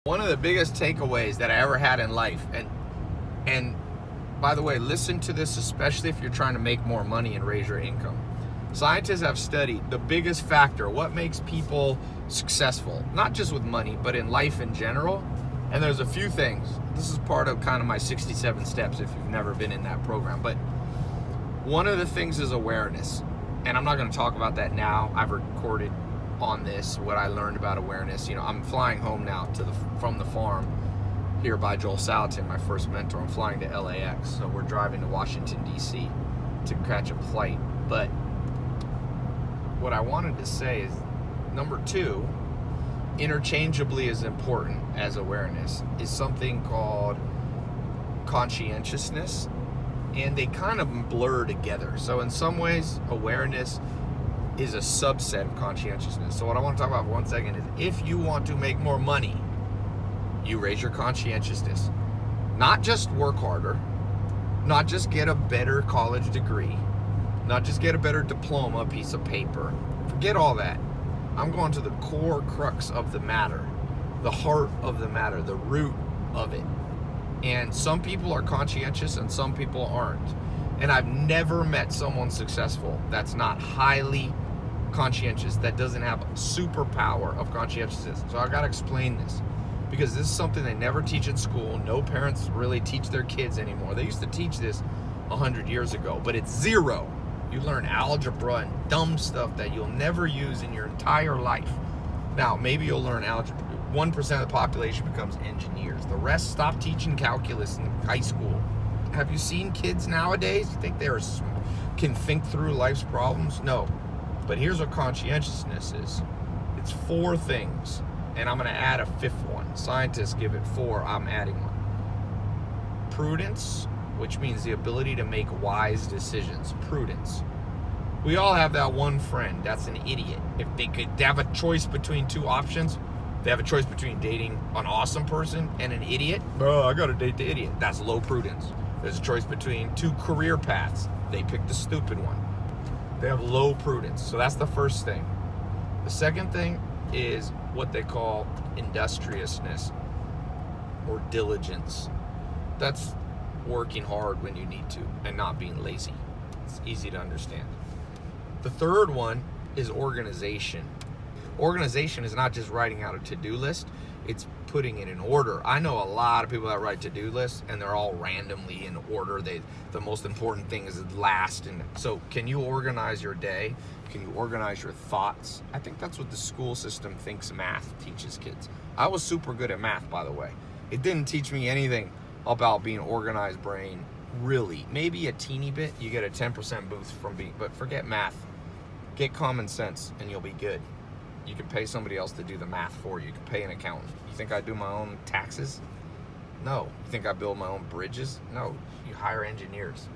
One of the biggest takeaways that I ever had in life, and by the way, listen to this, especially if you're trying to make more money and raise your income. Scientists have studied the biggest factor, what makes people successful, not just with money, but in life in general. And there's a few things. This is part of kind of my 67 steps if you've never been in that program. But one of the things is awareness. And I'm not going to talk about that now. I've recorded on this what I learned about awareness. You know, I'm flying home now from the farm here by Joel Salatin, my first mentor. I'm flying to LAX, so we're driving to Washington DC to catch a flight. But what I wanted to say is, number two, interchangeably as important as awareness, is something called conscientiousness, and they kind of blur together. So in some ways, awareness is a subset of conscientiousness. So what I want to talk about for 1 second is, if you want to make more money, you raise your conscientiousness. Not just work harder, not just get a better college degree, not just get a better diploma, piece of paper. Forget all that. I'm going to the core crux of the matter, the heart of the matter, the root of it. And some people are conscientious and some people aren't. And I've never met someone successful that's not highly conscientious, that doesn't have a superpower of conscientiousness. So I got to explain this, because this is something they never teach in school. No parents really teach their kids anymore. They used to teach this 100 years ago, but it's zero. You learn algebra and dumb stuff that you'll never use in your entire life. Now, maybe you'll learn algebra. 1% of the population becomes engineers. The rest stop teaching calculus in high school. Have you seen kids nowadays? You think can think through life's problems? No. But here's what conscientiousness is. It's 4 things, and I'm going to add a 5th one. Scientists give it 4. I'm adding one. Prudence, which means the ability to make wise decisions. Prudence. We all have that one friend that's an idiot. If they could have a choice between 2 options, they have a choice between dating an awesome person and an idiot. Oh, I gotta date the idiot. That's low prudence. There's a choice between 2 career paths. They pick the stupid one. They have low prudence. So that's the first thing. The second thing is what they call industriousness or diligence. That's working hard when you need to and not being lazy. It's easy to understand. The third one is organization. Organization is not just writing out a to-do list, it's putting it in order. I know a lot of people that write to-do lists and they're all randomly in order. The most important thing is last. And so can you organize your day? Can you organize your thoughts? I think that's what the school system thinks math teaches kids. I was super good at math, by the way. It didn't teach me anything about being organized brain, really. Maybe a teeny bit. You get a 10% boost from being, but forget math. Get common sense and you'll be good. You can pay somebody else to do the math for you. You can pay an accountant. You think I do my own taxes? No. You think I build my own bridges? No. You hire engineers.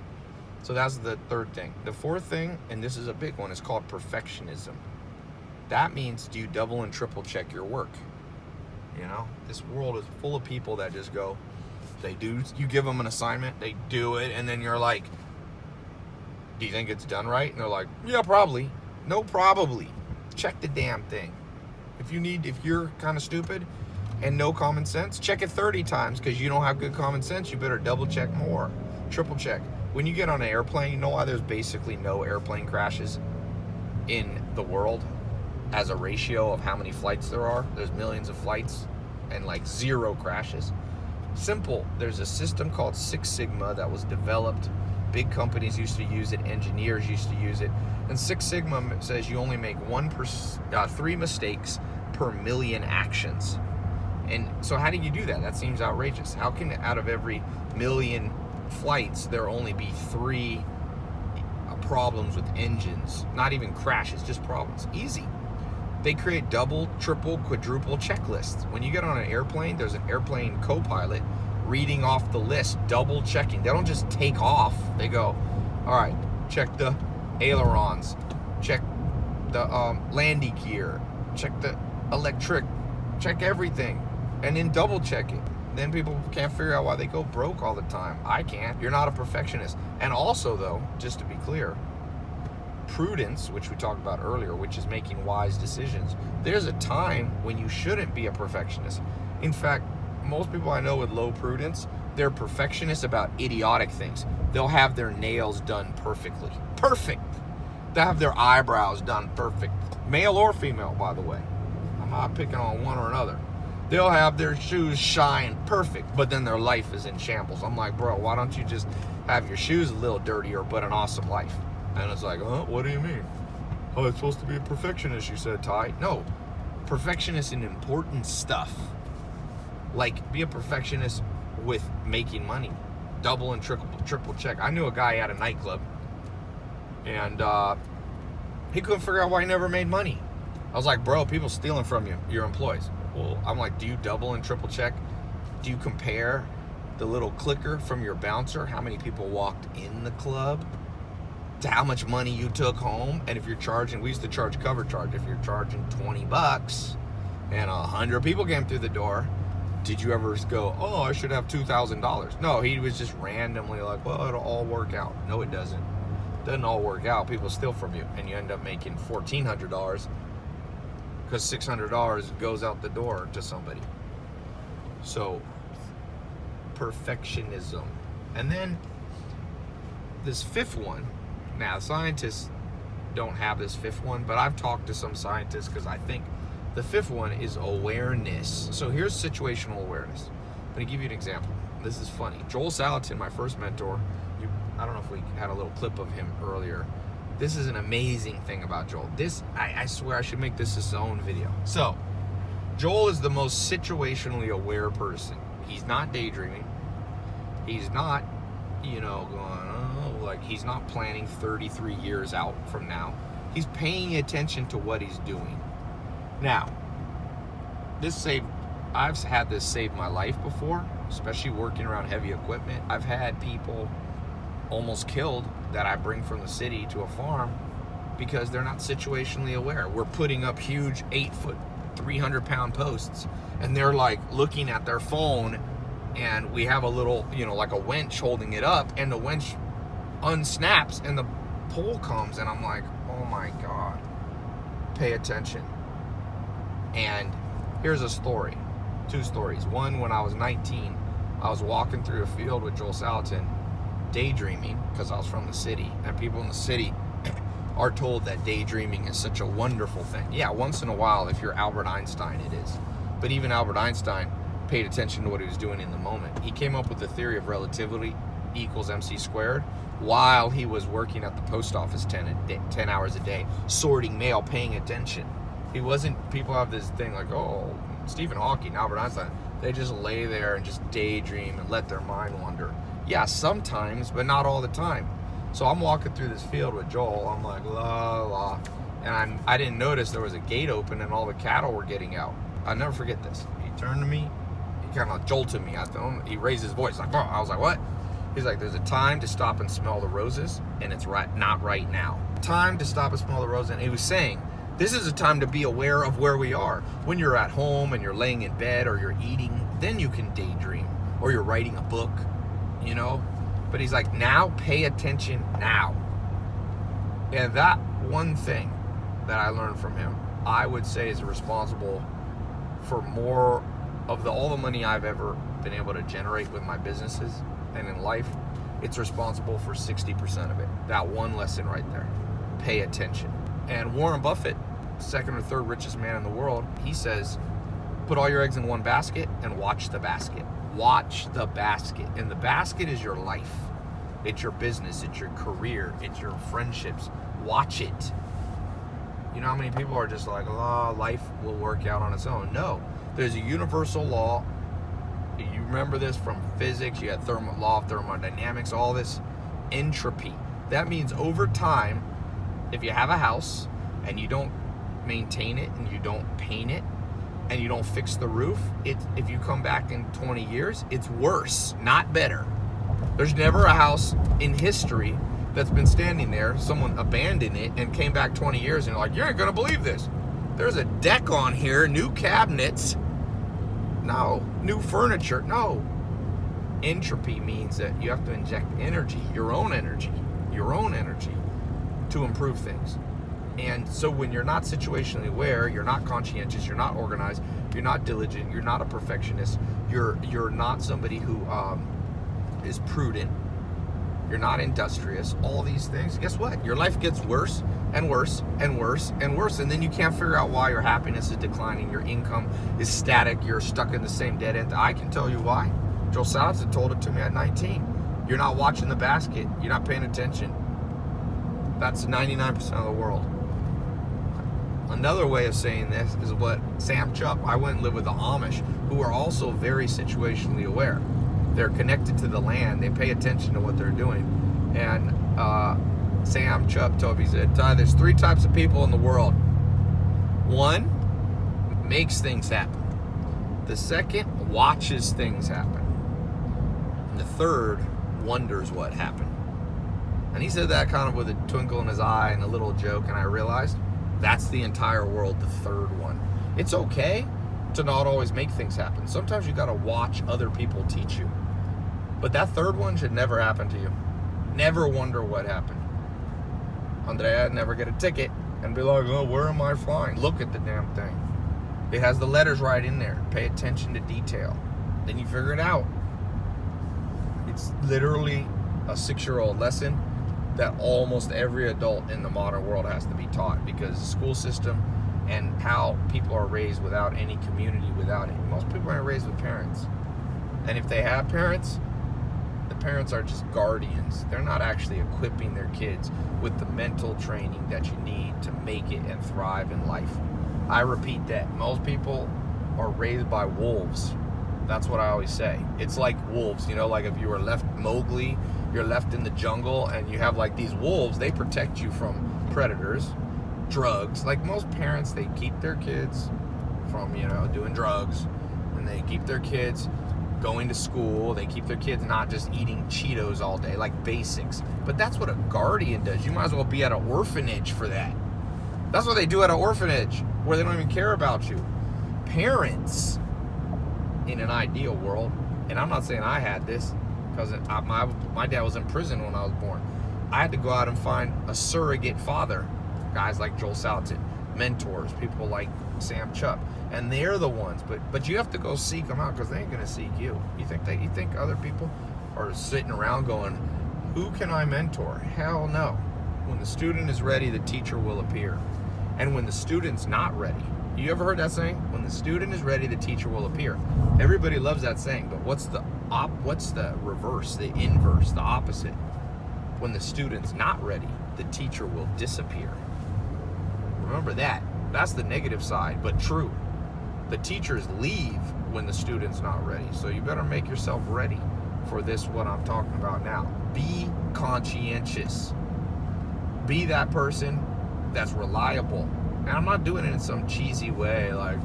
So that's the third thing. The fourth thing, and this is a big one, is called perfectionism. That means, do you double and triple check your work? You know, this world is full of people that just go, you give them an assignment, they do it, and then you're like, do you think it's done right? And they're like, yeah, probably. No, probably. Check the damn thing. If you're kind of stupid and no common sense, check it 30 times, because you don't have good common sense. You better double check more, triple check. When you get on an airplane, you know why there's basically no airplane crashes in the world as a ratio of how many flights there are? There's millions of flights and like 0 crashes. Simple. There's a system called Six Sigma that was developed. Big companies used to use it. Engineers used to use it. And Six Sigma says you only make 3 mistakes per million actions. And so how do you do that? That seems outrageous. How can out of every million flights there only be 3 problems with engines? Not even crashes, just problems. Easy. They create double, triple, quadruple checklists. When you get on an airplane, there's an airplane co-pilot reading off the list, double checking. They don't just take off. They go, all right, check the ailerons, check the landing gear, check the electric, check everything, and then double check it. Then people can't figure out why they go broke all the time. I can't. You're not a perfectionist. And also, though, just to be clear, prudence, which we talked about earlier, which is making wise decisions, there's a time when you shouldn't be a perfectionist. In fact, most people I know with low prudence, they're perfectionists about idiotic things. They'll have their nails done perfectly. Perfect. They'll have their eyebrows done perfect. Male or female, by the way. I'm not picking on one or another. They'll have their shoes shine perfect, but then their life is in shambles. I'm like, bro, why don't you just have your shoes a little dirtier, but an awesome life? And it's like, what do you mean? Oh, it's supposed to be a perfectionist, you said, Ty. No, perfectionist in important stuff. Like, be a perfectionist with making money. Double and triple check. I knew a guy at a nightclub, and he couldn't figure out why he never made money. I was like, bro, people stealing from you, your employees. Well, I'm like, do you double and triple check? Do you compare the little clicker from your bouncer, how many people walked in the club, to how much money you took home? And if you're charging, we used to charge cover charge. If you're charging $20 and 100 people came through the door, did you ever go, oh, I should have $2,000? No, he was just randomly like, well, it'll all work out. No, it doesn't. It doesn't all work out. People steal from you, and you end up making $1,400 because $600 goes out the door to somebody. So, perfectionism. And then this fifth one, now scientists don't have this fifth one, but I've talked to some scientists because I think the fifth one is awareness. So here's situational awareness. I'm going to give you an example. This is funny. Joel Salatin, my first mentor, I don't know if we had a little clip of him earlier. This is an amazing thing about Joel. I swear I should make this his own video. So, Joel is the most situationally aware person. He's not daydreaming. He's not, he's not planning 33 years out from now. He's paying attention to what he's doing. Now, I've had this save my life before, especially working around heavy equipment. I've had people almost killed that I bring from the city to a farm because they're not situationally aware. We're putting up huge 8-foot, 300-pound posts, and they're like looking at their phone, and we have a little, like a winch holding it up, and the winch unsnaps and the pole comes, and I'm like, oh my God, pay attention. And here's a story, 2 stories. One, when I was 19, I was walking through a field with Joel Salatin, daydreaming, because I was from the city, and people in the city are told that daydreaming is such a wonderful thing. Yeah, once in a while, if you're Albert Einstein, it is. But even Albert Einstein paid attention to what he was doing in the moment. He came up with the theory of relativity equals MC squared while he was working at the post office 10 hours a day, sorting mail, paying attention. He wasn't, people have this thing like, oh, Stephen Hawking, Albert Einstein, they just lay there and just daydream and let their mind wander. Yeah, sometimes, but not all the time. So I'm walking through this field with Joel. I'm like, la, la. And I didn't notice there was a gate open and all the cattle were getting out. I'll never forget this. He turned to me. He kind of jolted me. He raised his voice. Like, oh. I was like, what? He's like, there's a time to stop and smell the roses, and it's not right now. Time to stop and smell the roses. And he was saying, this is a time to be aware of where we are. When you're at home and you're laying in bed or you're eating, then you can daydream. Or you're writing a book, But he's like, now pay attention now. And that one thing that I learned from him, I would say is responsible for more of all the money I've ever been able to generate with my businesses and in life. It's responsible for 60% of it. That one lesson right there. Pay attention. And Warren Buffett, second or third richest man in the world, he says, put all your eggs in one basket and watch the basket. Watch the basket. And the basket is your life. It's your business. It's your career. It's your friendships. Watch it. You know how many people are just like, oh, life will work out on its own? No. There's a universal law. You remember this from physics. You had law of thermodynamics, all this entropy. That means over time, if you have a house and you don't maintain it and you don't paint it and you don't fix the roof, if you come back in 20 years, it's worse, not better. There's never a house in history that's been standing there, someone abandoned it and came back 20 years and you're like, you ain't gonna believe this. There's a deck on here, new cabinets. No. New furniture. No. Entropy means that you have to inject energy, your own energy, to improve things. And so when you're not situationally aware, you're not conscientious, you're not organized, you're not diligent, you're not a perfectionist, you're not somebody who is prudent, you're not industrious, all these things, guess what? Your life gets worse and worse and worse and worse, and then you can't figure out why your happiness is declining, your income is static, you're stuck in the same dead end. I can tell you why. Joel Salatin told it to me at 19. You're not watching the basket, you're not paying attention. That's 99% of the world. Another way of saying this is what Sam Chupp, I went and lived with the Amish, who are also very situationally aware. They're connected to the land. They pay attention to what they're doing. And Sam Chupp told me, he said, Ty, there's 3 types of people in the world. One makes things happen. The second watches things happen. And the third wonders what happened. And he said that kind of with a twinkle in his eye and a little joke, and I realized that's the entire world, the third one. It's okay to not always make things happen. Sometimes you got to watch other people teach you. But that third one should never happen to you. Never wonder what happened. Andrea, never get a ticket and be like, oh, where am I flying? Look at the damn thing. It has the letters right in there. Pay attention to detail. Then you figure it out. It's literally a 6-year-old lesson that almost every adult in the modern world has to be taught, because the school system and how people are raised without any community, without it. Most people aren't raised with parents. And if they have parents, the parents are just guardians. They're not actually equipping their kids with the mental training that you need to make it and thrive in life. I repeat that. Most people are raised by wolves. That's what I always say. It's like wolves, you know, like if you were left Mowgli, you're left in the jungle and you have like these wolves, they protect you from predators, drugs. Like most parents, they keep their kids from, you know, doing drugs, and they keep their kids going to school. They keep their kids not just eating Cheetos all day, like basics. But that's what a guardian does. You might as well be at an orphanage for that. That's what they do at an orphanage, where they don't even care about you. Parents, in an ideal world, and I'm not saying I had this, because my dad was in prison when I was born. I had to go out and find a surrogate father. Guys like Joel Salatin, mentors, people like Sam Chupp, and they're the ones. But you have to go seek them out, because they ain't gonna seek you. You think other people are sitting around going, "Who can I mentor?" Hell no. When the student is ready, the teacher will appear. And when the student's not ready, you ever heard that saying? When the student is ready, the teacher will appear. Everybody loves that saying, but what's the reverse, the inverse, the opposite? When the student's not ready, the teacher will disappear. Remember that. That's the negative side, but true. The teachers leave when the student's not ready. So you better make yourself ready for this, what I'm talking about now. Be conscientious. Be that person that's reliable. And I'm not doing it in some cheesy way, like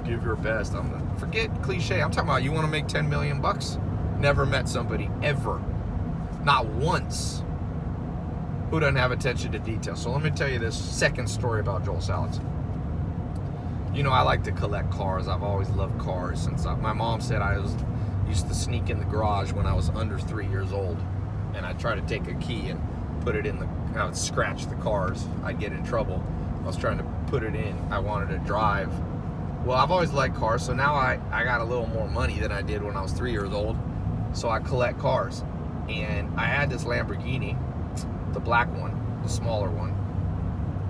give your best. Forget cliche. I'm talking about, you want to make 10 million bucks? Never met somebody ever, not once, who doesn't have attention to detail. So let me tell you this second story about Joel Salatin. You know, I like to collect cars. I've always loved cars since my mom said I used to sneak in the garage when I was under 3 years old, and I'd try to take a key and put it in I would scratch the cars. I'd get in trouble. I was trying to put it in. I wanted to drive. Well, I've always liked cars, so now I got a little more money than I did when I was 3 years old. So I collect cars. And I had this Lamborghini, the black one, the smaller one.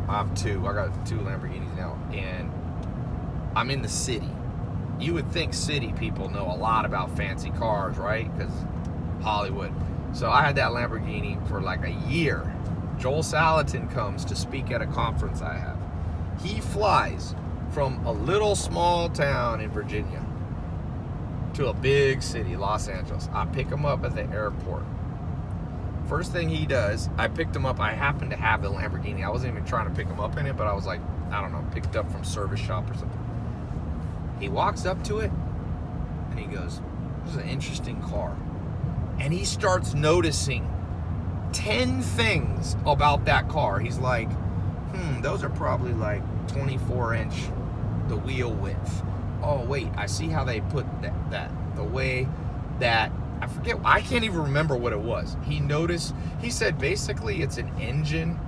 I have 2. I got 2 Lamborghinis now. And I'm in the city. You would think city people know a lot about fancy cars, right? Because Hollywood. So I had that Lamborghini for like a year. Joel Salatin comes to speak at a conference I have. He flies from a little small town in Virginia to a big city, Los Angeles. I pick him up at the airport. First thing he does, I picked him up. I happened to have the Lamborghini. I wasn't even trying to pick him up in it, but I was like, I don't know, picked up from service shop or something. He walks up to it and he goes, "This is an interesting car." And he starts noticing 10 things about that car. He's like, those are probably like 24-inch, the wheel width. Oh, wait, I see how they put that the way that, I can't even remember what it was. He said basically it's an engine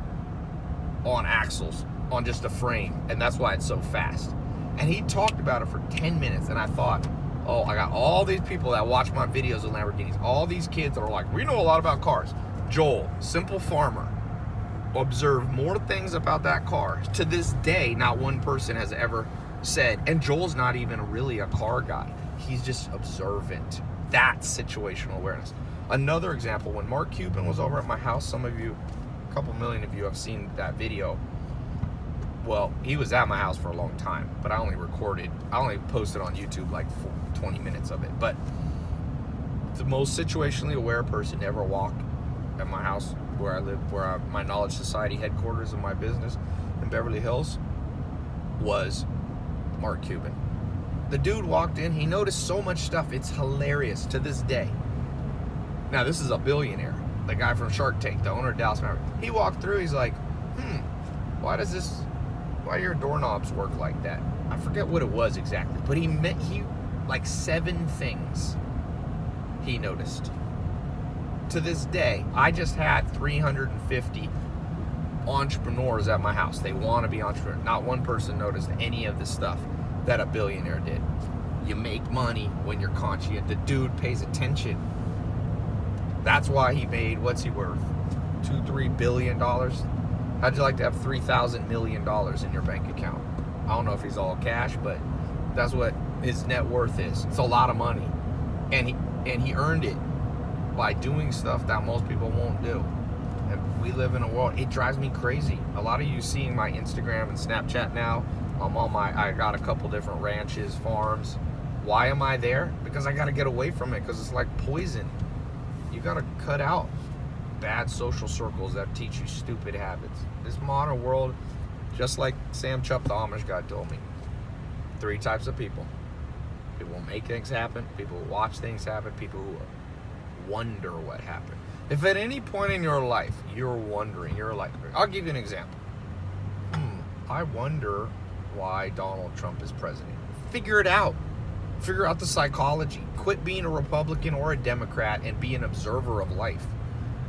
on axles. on just a frame, and that's why it's so fast. And he talked about it for 10 minutes, and I thought, oh, I got all these people that watch my videos of Lamborghinis, all these kids that are like, we know a lot about cars. Joel, simple farmer, observed more things about that car. To this day, not one person has ever said, and Joel's not even really a car guy. He's just observant. That's situational awareness. Another example, when Mark Cuban was over at my house, some of you, a couple million of you have seen that video. Well, he was at my house for a long time, but I only posted on YouTube like 20 minutes of it. But the most situationally aware person to ever walk at my house where I live, my Knowledge Society headquarters of my business in Beverly Hills, was Mark Cuban. The dude walked in, he noticed so much stuff, it's hilarious to this day. Now, this is a billionaire, the guy from Shark Tank, the owner of Dallas Mavericks. He walked through, he's like, why do your doorknobs work like that? I forget what it was exactly, but he like 7 things he noticed. To this day, I just had 350 entrepreneurs at my house. They want to be entrepreneurs. Not one person noticed any of the stuff that a billionaire did. You make money when you're conscious. The dude pays attention. That's why he made, what's he worth? $2-3 billion? How'd you like to have $3,000 million in your bank account? I don't know if he's all cash, but that's what his net worth is. It's a lot of money. And he earned it by doing stuff that most people won't do. And we live in a world, it drives me crazy. A lot of you seeing my Instagram and Snapchat now, I got a couple different ranches, farms. Why am I there? Because I gotta get away from it, because it's like poison. You gotta cut out bad social circles that teach you stupid habits. This modern world, just like Sam Chupp, the Amish guy, told me, 3 types of people. People who make things happen, people who watch things happen, people who wonder what happened. If at any point in your life you're wondering, you're like, I'll give you an example. I wonder why Donald Trump is president. Figure it out. Figure out the psychology. Quit being a Republican or a Democrat and be an observer of life.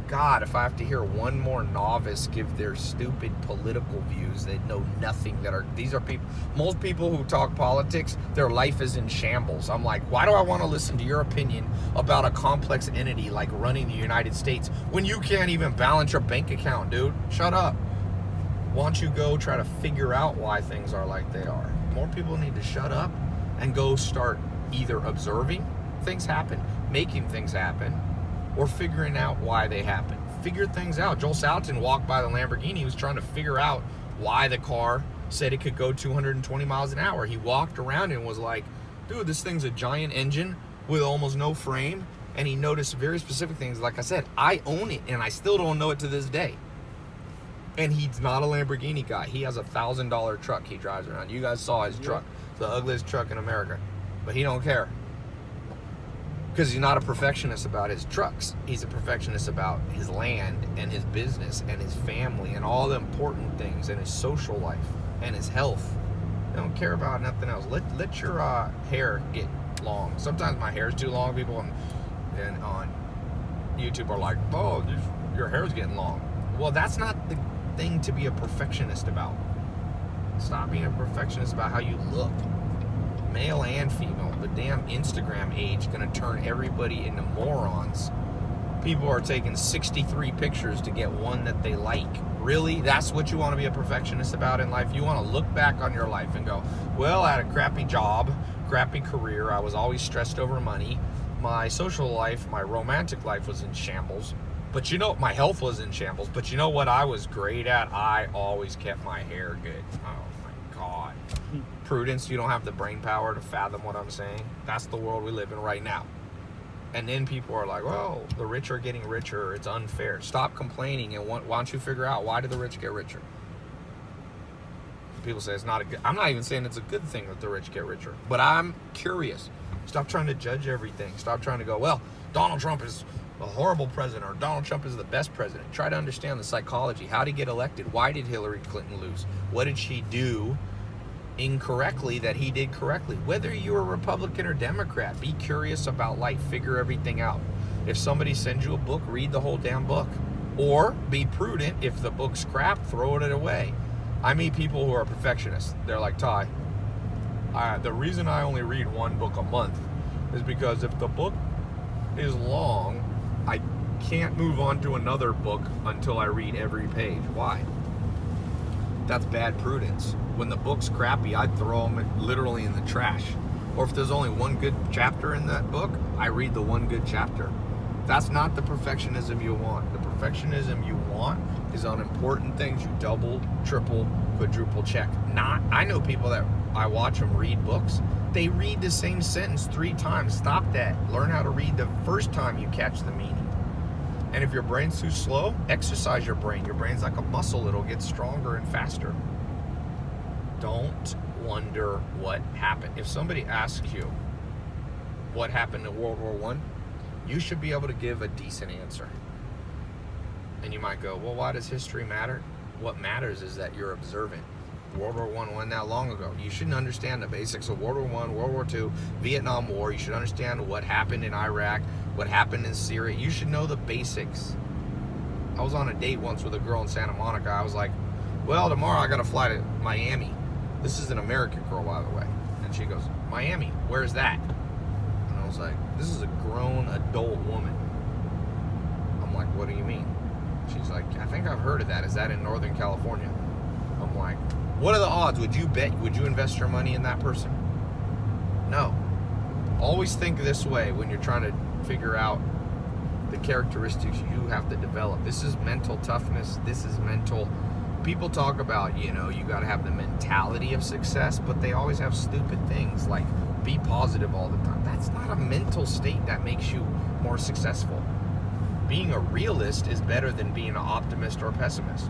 God, if I have to hear one more novice give their stupid political views that know nothing, these are people, most people who talk politics, their life is in shambles. I'm like, why do I want to listen to your opinion about a complex entity like running the United States when you can't even balance your bank account, dude? Shut up. Why don't you go try to figure out why things are like they are? More people need to shut up and go start either observing things happen, making things happen, or figuring out why they happen. Figure things out. Joel Salatin walked by the Lamborghini. He was trying to figure out why the car said it could go 220 miles an hour. He walked around and was like, dude, this thing's a giant engine with almost no frame. And he noticed very specific things. Like I said, I own it, and I still don't know it to this day. And he's not a Lamborghini guy. He has a $1,000 truck he drives around. You guys saw his truck. The ugliest truck in America. But he don't care. Because he's not a perfectionist about his trucks. He's a perfectionist about his land and his business and his family and all the important things and his social life and his health. They don't care about nothing else. Let your hair get long. Sometimes my hair's too long. People on YouTube are like, oh, your hair's getting long. Well, that's not the thing to be a perfectionist about. Stop being a perfectionist about how you look. Male and female. The damn Instagram age gonna turn everybody into morons. People are taking 63 pictures to get one that they like. Really? That's what you want to be a perfectionist about in life? You want to look back on your life and go, well, I had a crappy job, crappy career, I was always stressed over money, my social life, my romantic life was in shambles, but my health was in shambles, but you know what I was great at? I always kept my hair good. Oh my God. Prudence, you don't have the brain power to fathom what I'm saying. That's the world we live in right now. And then people are like, well, the rich are getting richer, it's unfair. Stop complaining, and why don't you figure out, why do the rich get richer? People say it's not a good, I'm not even saying it's a good thing that the rich get richer, but I'm curious. Stop trying to judge everything. Stop trying to go, well, Donald Trump is a horrible president, or Donald Trump is the best president. Try to understand the psychology. How did he get elected? Why did Hillary Clinton lose? What did she do incorrectly that he did correctly? Whether you're a Republican or Democrat, be curious about life. Figure everything out. If somebody sends you a book, read the whole damn book. Or be prudent. If the book's crap, throw it away. I meet people who are perfectionists. They're like, Ty, the reason I only read one book a month is because if the book is long, I can't move on to another book until I read every page. Why? That's bad prudence. When the book's crappy, I'd throw them literally in the trash. Or if there's only one good chapter in that book, I read the one good chapter. That's not the perfectionism you want. The perfectionism you want is on important things you double, triple, quadruple check. I know people that I watch them read books. They read the same sentence 3 times. Stop that. Learn how to read the first time you catch the meaning. And if your brain's too slow, exercise your brain. Your brain's like a muscle. It'll get stronger and faster. Don't wonder what happened. If somebody asks you what happened in World War I, you should be able to give a decent answer. And you might go, well, why does history matter? What matters is that you're observant. World War I wasn't that long ago. You shouldn't understand the basics of World War I, World War II, Vietnam War. You should understand what happened in Iraq, what happened in Syria. You should know the basics. I was on a date once with a girl in Santa Monica. I was like, well, tomorrow I got to fly to Miami. This is an American girl, by the way. And she goes, Miami, where's that? And I was like, this is a grown adult woman. I'm like, what do you mean? She's like, I think I've heard of that. Is that in Northern California? I'm like, what are the odds? Would you invest your money in that person? No. Always think this way when you're trying to figure out the characteristics you have to develop. This is mental toughness. This is mental. People talk about, you got to have the mentality of success, but they always have stupid things like be positive all the time. That's not a mental state that makes you more successful. Being a realist is better than being an optimist or pessimist.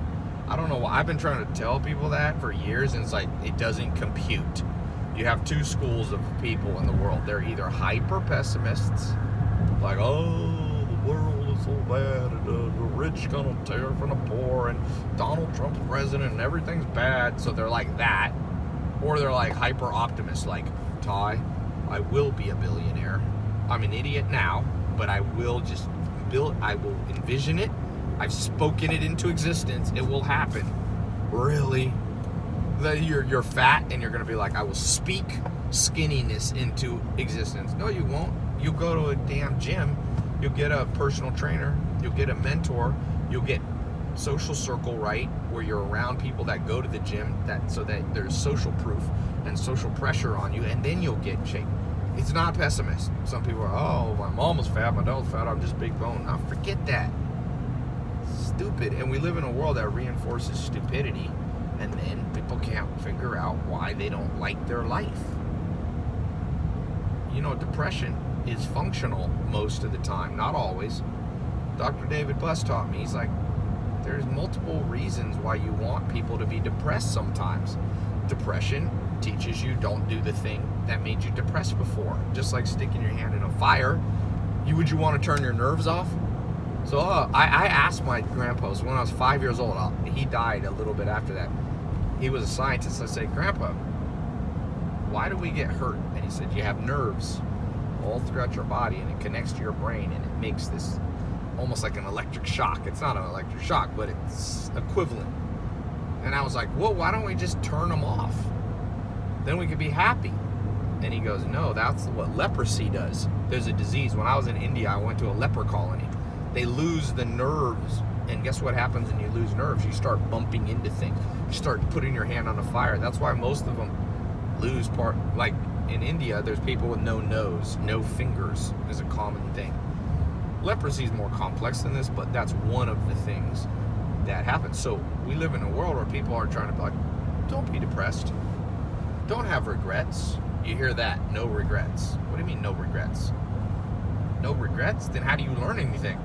I don't know why. I've been trying to tell people that for years, and it's like, it doesn't compute. You have 2 schools of people in the world. They're either hyper pessimists, like, oh, the world is so bad, and the rich gonna tear from the poor, and Donald Trump's president, and everything's bad, so they're like that. Or they're like hyper optimists, like, Ty, I will be a billionaire. I'm an idiot now, but I will envision it. I've spoken it into existence. It will happen. Really? You're fat and you're going to be like, I will speak skinniness into existence. No, you won't. You'll go to a damn gym. You'll get a personal trainer. You'll get a mentor. You'll get social circle right, where you're around people that go to the gym, so that there's social proof and social pressure on you, and then you'll get in shape. It's not pessimist. Some people are, oh, my mom was fat, my dad was fat, I'm just big bone. Now forget that. Stupid. And we live in a world that reinforces stupidity, and then people can't figure out why they don't like their life. Depression is functional most of the time, not always. Dr. David Buss taught me, he's like, there's multiple reasons why you want people to be depressed sometimes. Depression teaches you don't do the thing that made you depressed before. Just like sticking your hand in a fire, would you want to turn your nerves off? So I asked my grandpa, so when I was 5 years old, he died a little bit after that. He was a scientist. I said, Grandpa, why do we get hurt? And he said, you have nerves all throughout your body, and it connects to your brain, and it makes this almost like an electric shock. It's not an electric shock, but it's equivalent. And I was like, well, why don't we just turn them off? Then we could be happy. And he goes, no, that's what leprosy does. There's a disease. When I was in India, I went to a leper colony. They lose the nerves. And guess what happens when you lose nerves? You start bumping into things. You start putting your hand on a fire. That's why most of them lose part. Like in India, there's people with no nose, no fingers is a common thing. Leprosy is more complex than this, but that's one of the things that happens. So we live in a world where people are trying to be like, don't be depressed. Don't have regrets. You hear that, no regrets. What do you mean no regrets? No regrets? Then how do you learn anything?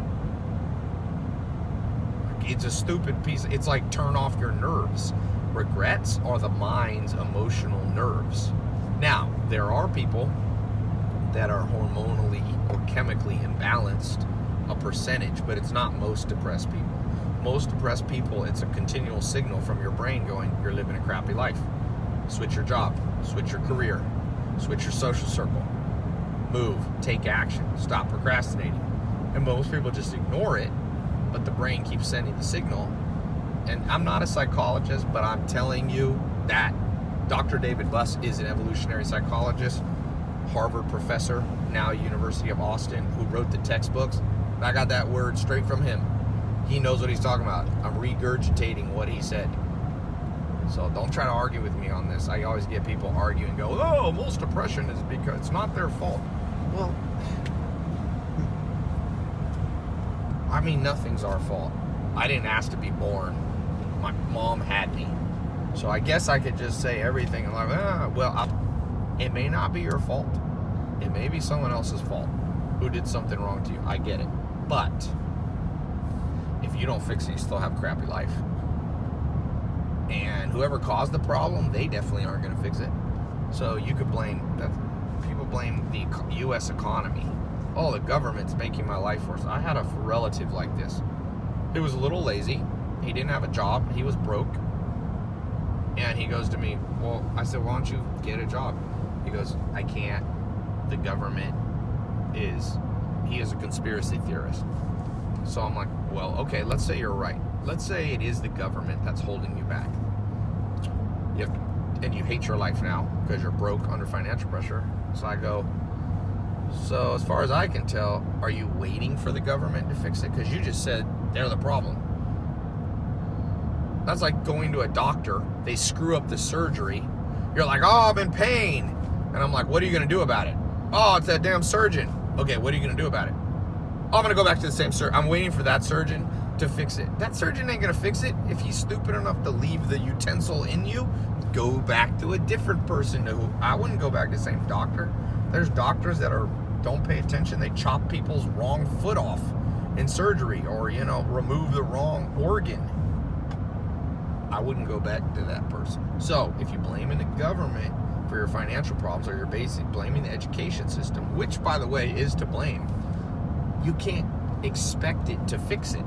It's a stupid piece. It's like turn off your nerves. Regrets are the mind's emotional nerves. Now, there are people that are hormonally or chemically imbalanced, a percentage, but it's not most depressed people. Most depressed people, it's a continual signal from your brain going, you're living a crappy life. Switch your job, switch your career, switch your social circle, move, take action, stop procrastinating. And most people just ignore it, but the brain keeps sending the signal, and I'm not a psychologist, but I'm telling you that Dr. David Buss is an evolutionary psychologist, Harvard professor, now University of Austin, who wrote the textbooks. I got that word straight from him. He knows what he's talking about. I'm regurgitating what he said. So don't try to argue with me on this. I always get people argue and go, oh, most depression is because it's not their fault. Well, I mean, nothing's our fault. I didn't ask to be born. My mom had me. So I guess I could just say everything. Like, it may not be your fault. It may be someone else's fault who did something wrong to you. I get it. But if you don't fix it, you still have a crappy life. And whoever caused the problem, they definitely aren't going to fix it. So you could blame, people blame the U.S. economy. Oh, the government's making my life worse. I had a relative like this. He was a little lazy. He didn't have a job. He was broke. And he goes to me, well, I said, why don't you get a job? He goes, I can't. The government he is a conspiracy theorist. So I'm like, well, okay, let's say you're right. Let's say it is the government that's holding you back. And you hate your life now because you're broke under financial pressure. So I go, so as far as I can tell, are you waiting for the government to fix it? Because you just said they're the problem. That's like going to a doctor. They screw up the surgery. You're like, oh, I'm in pain. And I'm like, what are you going to do about it? Oh, it's that damn surgeon. Okay, what are you going to do about it? Oh, I'm going to go back to the same surgeon. I'm waiting for that surgeon to fix it. That surgeon ain't going to fix it. If he's stupid enough to leave the utensil in you, go back to a different person. I wouldn't go back to the same doctor. There's doctors that don't pay attention. They chop people's wrong foot off in surgery or, remove the wrong organ. I wouldn't go back to that person. So if you're blaming the government for your financial problems, or you're basically blaming the education system, which, by the way, is to blame, you can't expect it to fix it.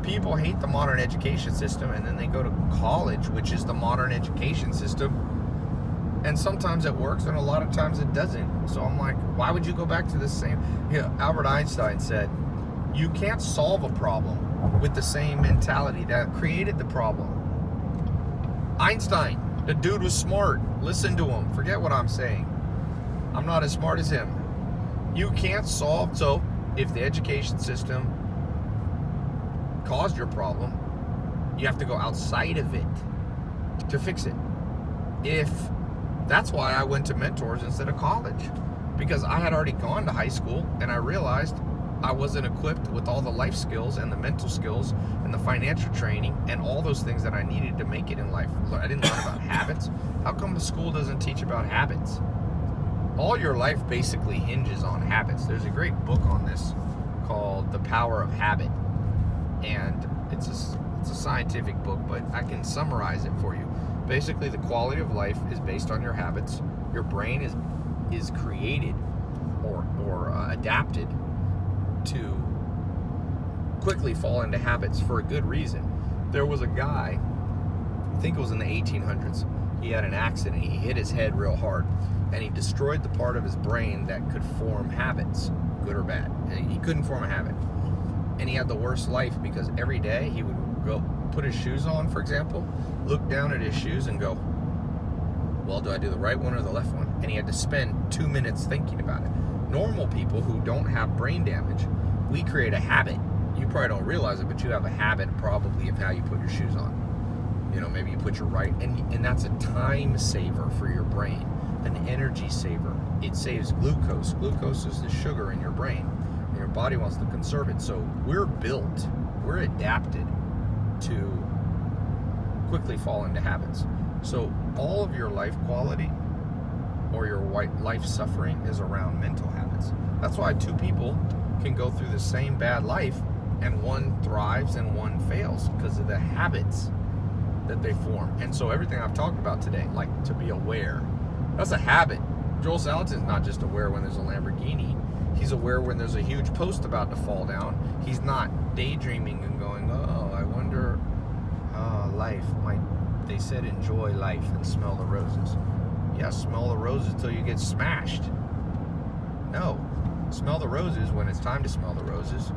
People hate the modern education system, and then they go to college, which is the modern education system, and sometimes it works and a lot of times it doesn't. So I'm like, why would you go back to the same? Albert Einstein said, you can't solve a problem with the same mentality that created the problem. Einstein, the dude was smart. Listen to him. Forget what I'm saying. I'm not as smart as him. You can't solve. So if the education system caused your problem, you have to go outside of it to fix it. That's why I went to mentors instead of college, because I had already gone to high school and I realized I wasn't equipped with all the life skills and the mental skills and the financial training and all those things that I needed to make it in life. I didn't learn about habits. How come the school doesn't teach about habits? All your life basically hinges on habits. There's a great book on this called The Power of Habit. And it's a scientific book, but I can summarize it for you. Basically, the quality of life is based on your habits. Your brain is created or adapted to quickly fall into habits for a good reason. There was a guy, I think it was in the 1800s, he had an accident. He hit his head real hard, and he destroyed the part of his brain that could form habits, good or bad. He couldn't form a habit. And he had the worst life because every day he would go put his shoes on, for example, look down at his shoes and go, well, do I do the right one or the left one? And he had to spend 2 minutes thinking about it. Normal people who don't have brain damage, we create a habit. You probably don't realize it, but you have a habit probably of how you put your shoes on. Maybe you put your right, and that's a time saver for your brain, an energy saver. It saves glucose. Glucose is the sugar in your brain, and your body wants to conserve it. So we're adapted to quickly fall into habits. So all of your life quality or your life suffering is around mental habits. That's why two people can go through the same bad life and one thrives and one fails because of the habits that they form. And so everything I've talked about today, like to be aware, that's a habit. Joel Salatin's not just aware when there's a Lamborghini. He's aware when there's a huge post about to fall down. He's not daydreaming and going, oh, I wonder life might, they said enjoy life and smell the roses. Yeah, smell the roses till you get smashed. No, smell the roses when it's time to smell the roses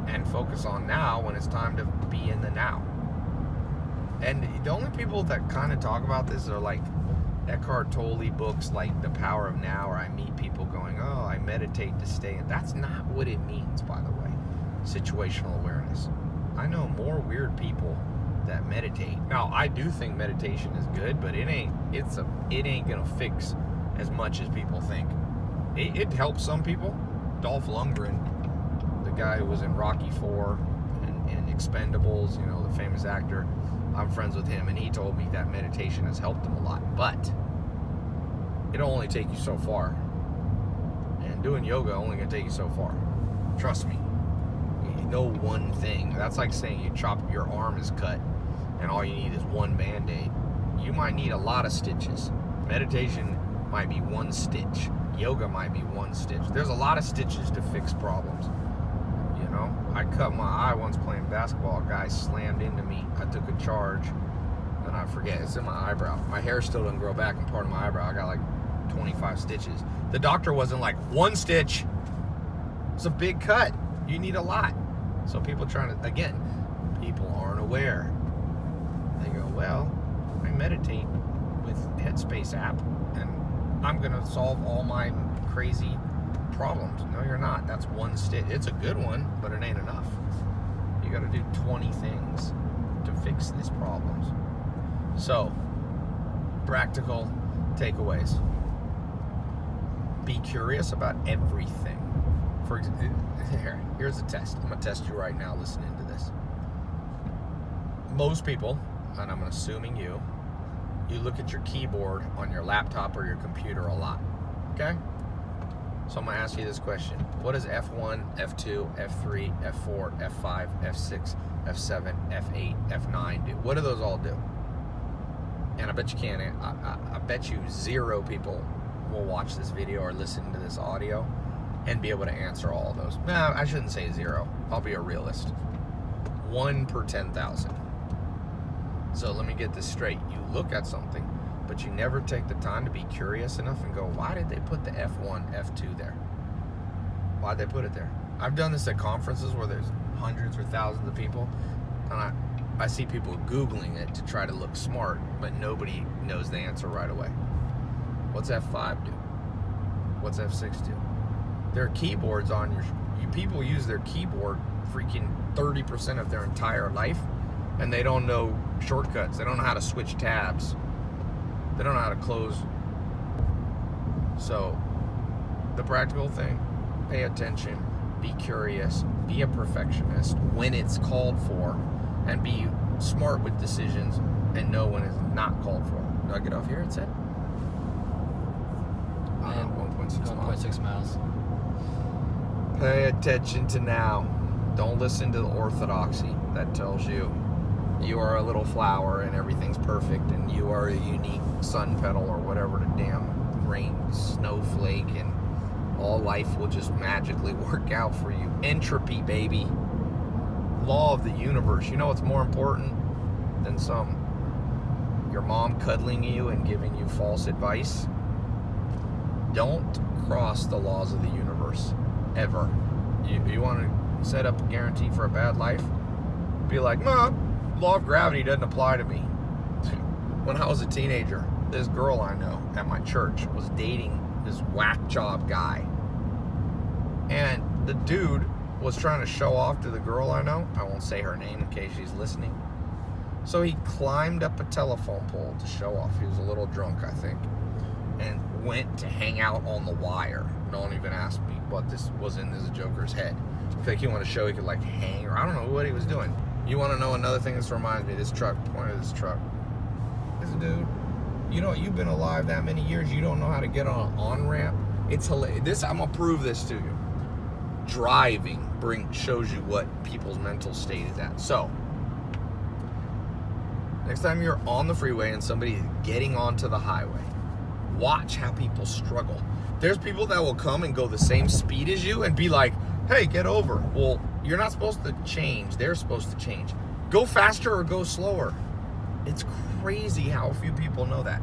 and focus on now when it's time to be in the now. And the only people that kind of talk about this are like Eckhart Tolle books like The Power of Now, or I meet people going, oh, I meditate to stay. That's not what it means, by the way. Situational awareness. I know more weird people that meditate. Now, I do think meditation is good, but it ain't gonna fix as much as people think. It helps some people. Dolph Lundgren, the guy who was in Rocky IV and Expendables, you know, the famous actor, I'm friends with him, and he told me that meditation has helped him a lot, but it'll only take you so far. And doing yoga only gonna take you so far. Trust me. No one thing. That's like saying your arm is cut and all you need is one Band-Aid. You might need a lot of stitches. Meditation might be one stitch. Yoga might be one stitch. There's a lot of stitches to fix problems. You know, I cut my eye once playing basketball. A guy slammed into me. I took a charge, and I forget, it's in my eyebrow. My hair still doesn't grow back in part of my eyebrow. I got like 25 stitches. The doctor wasn't like, one stitch. It's a big cut. You need a lot. So people people aren't aware. They go, well, I meditate with Headspace app, and I'm gonna solve all my crazy problems. No, you're not. That's one stitch. It's a good one, but it ain't enough. You gotta do 20 things to fix these problems. So, practical takeaways. Be curious about everything. For example, here's a test. I'm gonna test you right now listening to this. Most people, and I'm assuming you look at your keyboard on your laptop or your computer a lot, okay? So I'm gonna ask you this question. What does F1, F2, F3, F4, F5, F6, F7, F8, F9 do? What do those all do? And I bet you can't, I bet you 0 people will watch this video or listen to this audio and be able to answer all of those. No, I shouldn't say 0. I'll be a realist. 1 per 10,000. So let me get this straight. You look at something, but you never take the time to be curious enough and go, why did they put the F1, F2 there? Why'd they put it there? I've done this at conferences where there's hundreds or thousands of people, and I see people Googling it to try to look smart, but nobody knows the answer right away. What's F5 do? What's F6 do? There are keyboards on people use their keyboard freaking 30% of their entire life, and they don't know shortcuts. They don't know how to switch tabs. They don't know how to close. So, the practical thing, pay attention, be curious, be a perfectionist when it's called for, and be smart with decisions and know when it's not called for. Did I get off here, it said? 1.6 miles. Pay attention to now. Don't listen to the orthodoxy that tells you you are a little flower and everything's perfect and you are a unique sun petal or whatever the damn rain snowflake and all life will just magically work out for you. Entropy, baby. Law of the universe. You know what's more important than your mom cuddling you and giving you false advice? Don't cross the laws of the universe. Ever. You want to set up a guarantee for a bad life? Be like, Mom, law of gravity doesn't apply to me. When I was a teenager, this girl I know at my church was dating this whack job guy. And the dude was trying to show off to the girl I know. I won't say her name in case she's listening. So he climbed up a telephone pole to show off. He was a little drunk, I think, and went to hang out on the wire. Don't even ask me what this was in this joker's head. I think he wanted to show he could like hang, or I don't know what he was doing. You want to know another thing this reminds me of? This truck, point of this truck. This dude, you know, you've been alive that many years, you don't know how to get on an on-ramp. It's hilarious. I'm gonna prove this to you. Driving shows you what people's mental state is at. So, next time you're on the freeway and somebody's getting onto the highway, watch how people struggle. There's people that will come and go the same speed as you and be like, hey, get over. Well, you're not supposed to change. They're supposed to change. Go faster or go slower. It's crazy how few people know that.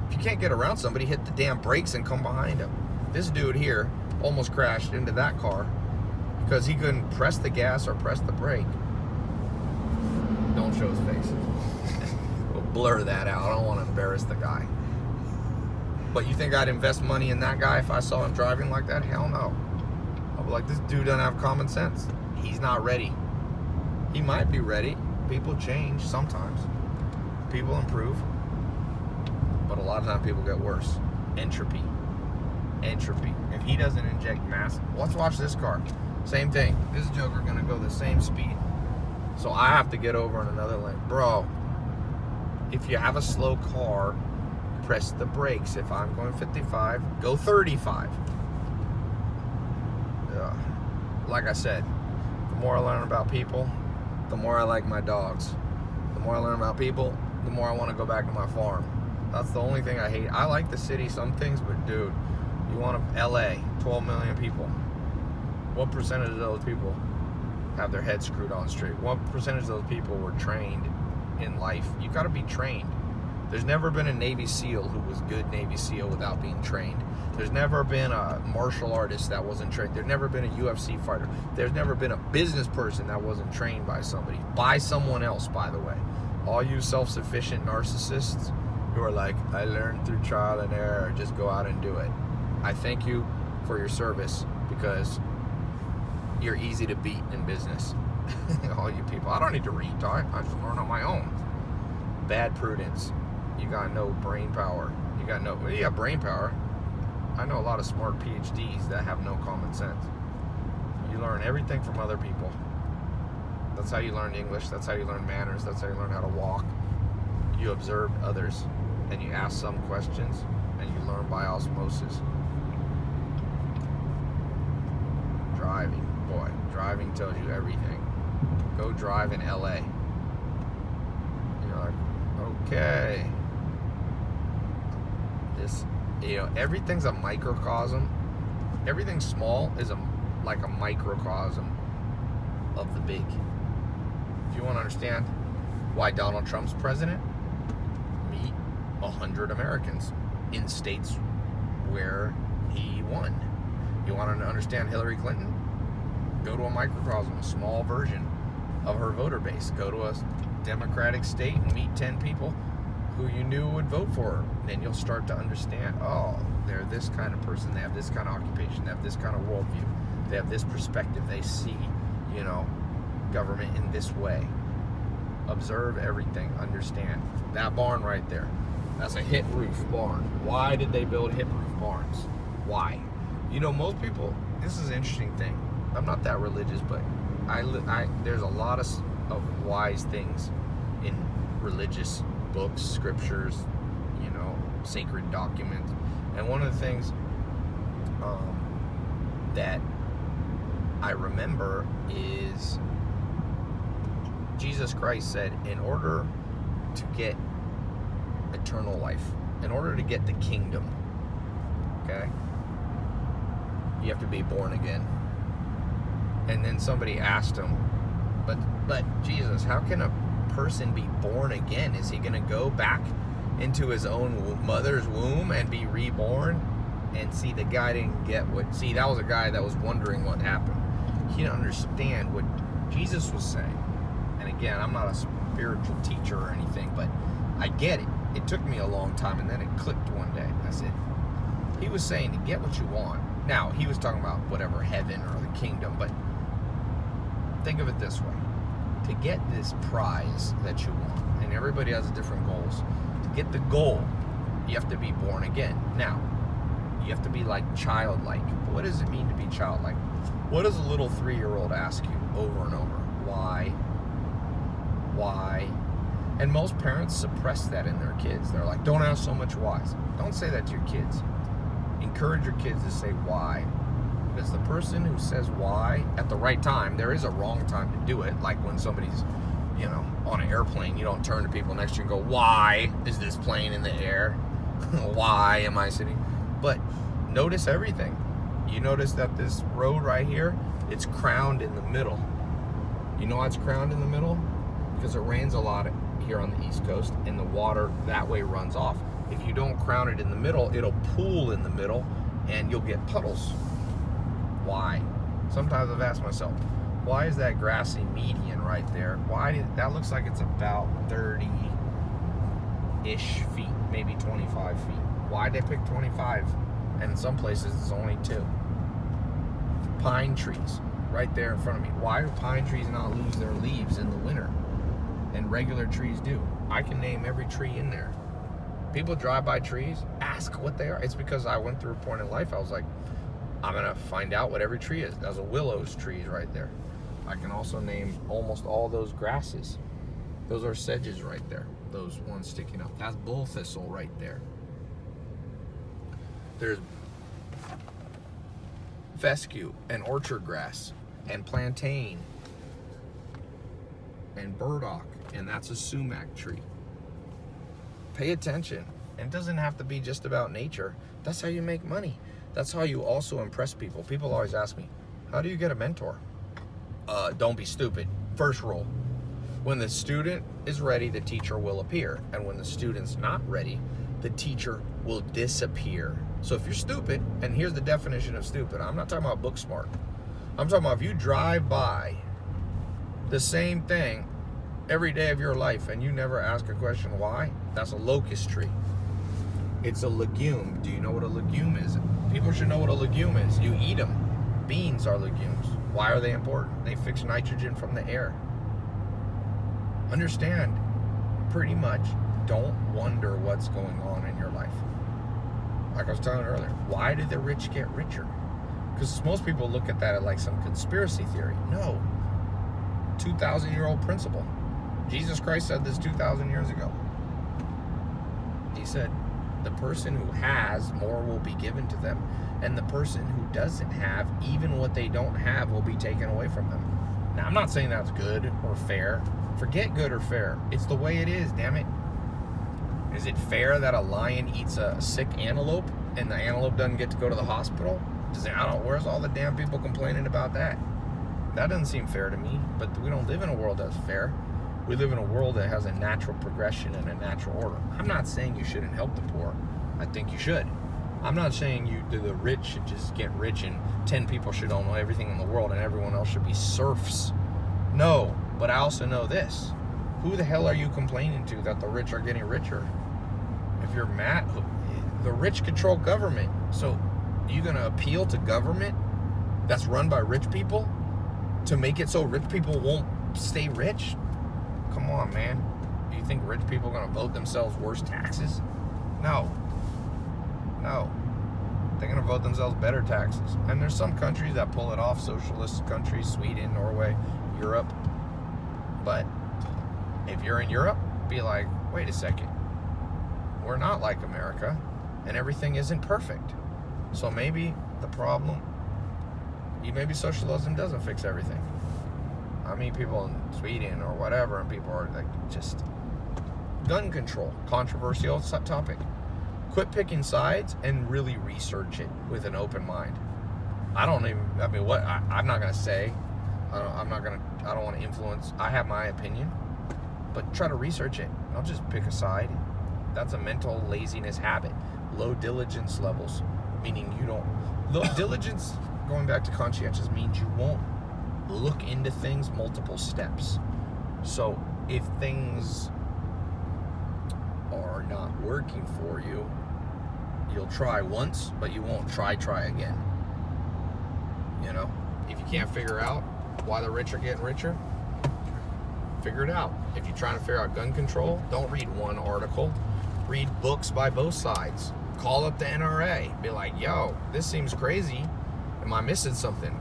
If you can't get around somebody, hit the damn brakes and come behind them. This dude here almost crashed into that car because he couldn't press the gas or press the brake. Don't show his face. blur that out. I don't want to embarrass the guy. But you think I'd invest money in that guy if I saw him driving like that? Hell no. I'd be like, this dude doesn't have common sense. He's not ready. He might be ready. People change sometimes. People improve. But a lot of times people get worse. Entropy. If he doesn't inject mass, let's watch this car. Same thing. This joker gonna go the same speed. So I have to get over in another lane. Bro, if you have a slow car, press the brakes. If I'm going 55, go 35. Like I said, the more I learn about people, the more I like my dogs. The more I learn about people, the more I want to go back to my farm. That's the only thing I hate. I like the city, some things, but dude, you want to, LA, 12 million people. What percentage of those people have their heads screwed on straight? What percentage of those people were trained in life? You got to be trained. There's never been a Navy SEAL who was good Navy SEAL without being trained. There's never been a martial artist that wasn't trained. There's never been a UFC fighter. There's never been a business person that wasn't trained by somebody. By someone else, by the way. All you self-sufficient narcissists who are like, I learned through trial and error, just go out and do it. I thank you for your service because you're easy to beat in business. All you people. I don't need to read. I just learn on my own. Bad prudence. You got no brain power. You got brain power. I know a lot of smart PhDs that have no common sense. You learn everything from other people. That's how you learn English. That's how you learn manners. That's how you learn how to walk. You observe others and you ask some questions and you learn by osmosis. Driving, boy, driving tells you everything. Go drive in LA. You're like, okay. This, everything's a microcosm. Everything small is like a microcosm of the big. If you want to understand why Donald Trump's president, meet 100 Americans in states where he won. You want to understand Hillary Clinton? Go to a microcosm, a small version of her voter base. Go to a Democratic state and meet 10 people who you knew would vote for her. Then you'll start to understand, oh, they're this kind of person, they have this kind of occupation, they have this kind of worldview, they have this perspective, they see, government in this way. Observe everything, understand. That barn right there, that's a hip roof barn. Why did they build hip roof barns? Why? Most people, this is an interesting thing. I'm not that religious, but there's a lot of wise things in religious books, scriptures, sacred documents. And one of the things that I remember is Jesus Christ said, in order to get eternal life, in order to get the kingdom, okay, you have to be born again. And then somebody asked him, but Jesus, how can a person be born again? Is he going to go back into his own mother's womb and be reborn? And see, the guy didn't get that was a guy that was wondering what happened. He didn't understand what Jesus was saying. And again, I'm not a spiritual teacher or anything, but I get it. It took me a long time, and then it clicked one day. I said, he was saying to get what you want. Now, he was talking about whatever, heaven or the kingdom, but think of it this way. To get this prize that you want, and everybody has different goals, to get the goal, you have to be born again. Now, you have to be like childlike. What does it mean to be childlike? What does a little 3-year-old ask you over and over? Why? Why? And most parents suppress that in their kids. They're like, don't ask so much whys. Don't say that to your kids. Encourage your kids to say why. Because the person who says why at the right time, there is a wrong time to do it. Like when somebody's, on an airplane, you don't turn to people next to you and go, why is this plane in the air? Why am I sitting? But notice everything. You notice that this road right here, it's crowned in the middle. You know why it's crowned in the middle? Because it rains a lot here on the East Coast, and the water that way runs off. If you don't crown it in the middle, it'll pool in the middle, and you'll get puddles. Why? Sometimes I've asked myself, why is that grassy median right there? That looks like it's about 30 25-ish feet, maybe 25 feet. Why'd they pick 25? And in some places it's only 2. Pine trees right there in front of me. Why do pine trees not lose their leaves in the winter? And regular trees do. I can name every tree in there. People drive by trees, ask what they are. It's because I went through a point in life, I was like, I'm gonna find out what every tree is. There's a willow's trees right there. I can also name almost all those grasses. Those are sedges right there. Those ones sticking up. That's bull thistle right there. There's fescue and orchard grass and plantain and burdock, and that's a sumac tree. Pay attention. It doesn't have to be just about nature. That's how you make money. That's how you also impress people. People always ask me, how do you get a mentor? Don't be stupid. First rule. When the student is ready, the teacher will appear. And when the student's not ready, the teacher will disappear. So if you're stupid, and here's the definition of stupid. I'm not talking about book smart. I'm talking about if you drive by the same thing every day of your life and you never ask a question why, that's a locust tree. It's a legume. Do you know what a legume is? People should know what a legume is. You eat them. Beans are legumes. Why are they important? They fix nitrogen from the air. Understand, pretty much, don't wonder what's going on in your life. Like I was telling earlier, why did the rich get richer? Because most people look at that as like some conspiracy theory. No. 2,000-year-old principle. Jesus Christ said this 2,000 years ago. He said, the person who has, more will be given to them. And the person who doesn't have, even what they don't have, will be taken away from them. Now, I'm not saying that's good or fair. Forget good or fair. It's the way it is, damn it. Is it fair that a lion eats a sick antelope and the antelope doesn't get to go to the hospital? Where's all the damn people complaining about that? That doesn't seem fair to me, but we don't live in a world that's fair. We live in a world that has a natural progression and a natural order. I'm not saying you shouldn't help the poor. I think you should. I'm not saying the rich should just get rich and 10 people should own everything in the world and everyone else should be serfs. No, but I also know this. Who the hell are you complaining to that the rich are getting richer? If you're mad, the rich control government. So you going to appeal to government that's run by rich people to make it so rich people won't stay rich? Come on, man. Do you think rich people are going to vote themselves worse taxes? No. They're going to vote themselves better taxes. And there's some countries that pull it off, socialist countries, Sweden, Norway, Europe. But if you're in Europe, be like, wait a second. We're not like America, and everything isn't perfect. So maybe the problem, maybe socialism doesn't fix everything. I mean, people in Sweden or whatever, and people are like, just gun control, controversial topic. Quit picking sides and really research it with an open mind. I'm not going to say, I don't want to influence. I have my opinion, but try to research it. Don't just pick a side. That's a mental laziness habit. Low diligence levels, meaning low diligence, going back to conscientious, means you won't look into things multiple steps. So if things are not working for you, you'll try once, but you won't try again. If you can't figure out why the rich are getting richer, figure it out. If you're trying to figure out gun control, don't read one article. Read books by both sides. Call up the NRA. Be like, yo, this seems crazy. Am I missing something?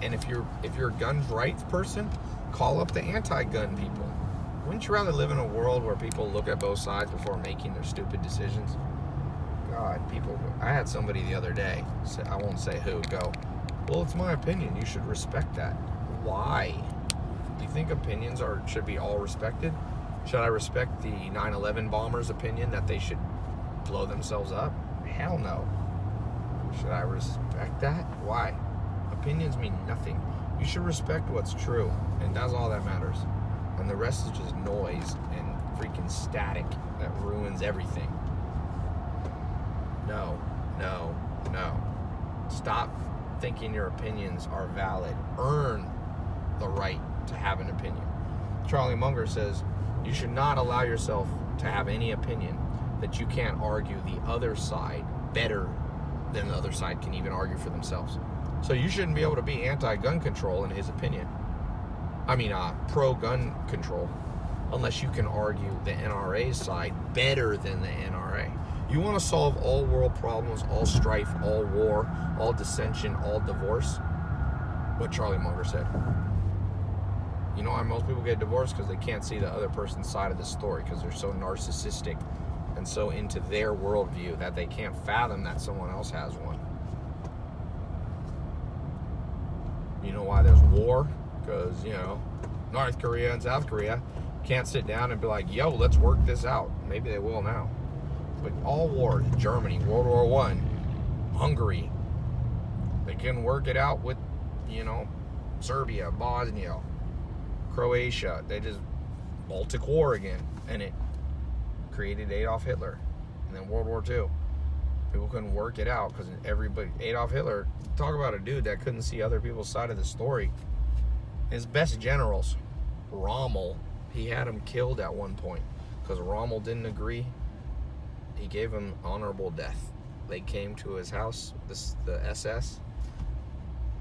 And if you're a gun rights person, call up the anti-gun people. Wouldn't you rather live in a world where people look at both sides before making their stupid decisions? God, I had somebody the other day, I won't say who, go, well, it's my opinion, you should respect that. Why? Do you think opinions should be all respected? Should I respect the 9/11 bombers' opinion that they should blow themselves up? Hell no. Should I respect that? Why? Opinions mean nothing. You should respect what's true, and that's all that matters. And the rest is just noise and freaking static that ruins everything. No. Stop thinking your opinions are valid. Earn the right to have an opinion. Charlie Munger says, you should not allow yourself to have any opinion, that you can't argue the other side better than the other side can even argue for themselves. So you shouldn't be able to be anti-gun control in his opinion. I mean, pro-gun control, unless you can argue the NRA's side better than the NRA. You want to solve all world problems, all strife, all war, all dissension, all divorce? What Charlie Munger said. You know why most people get divorced? Because they can't see the other person's side of the story, because they're so narcissistic and so into their worldview that they can't fathom that someone else has one. You know why there's war? Because, you know, North Korea and South Korea can't sit down and be like, yo, let's work this out. Maybe they will now. But all wars, Germany, World War I, Hungary, they couldn't work it out with, you know, Serbia, Bosnia, Croatia. They just Baltic War again, and it created Adolf Hitler. And then World War II. People couldn't work it out because Adolf Hitler, talk about a dude that couldn't see other people's side of the story. His best generals, Rommel, he had him killed at one point because Rommel didn't agree. He gave him honorable death. They came to his house, the SS,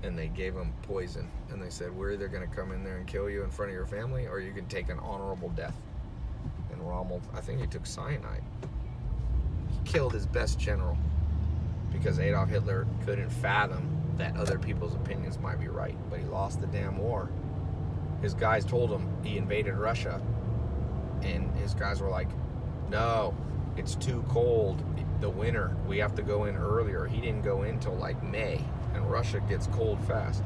and they gave him poison. And they said, we're either going to come in there and kill you in front of your family, or you can take an honorable death. And Rommel, I think he took cyanide. He killed his best general because Adolf Hitler couldn't fathom that other people's opinions might be right. But he lost the damn war. His guys told him he invaded Russia. And his guys were like, no, it's too cold. The winter, we have to go in earlier. He didn't go in till like May, and Russia gets cold fast.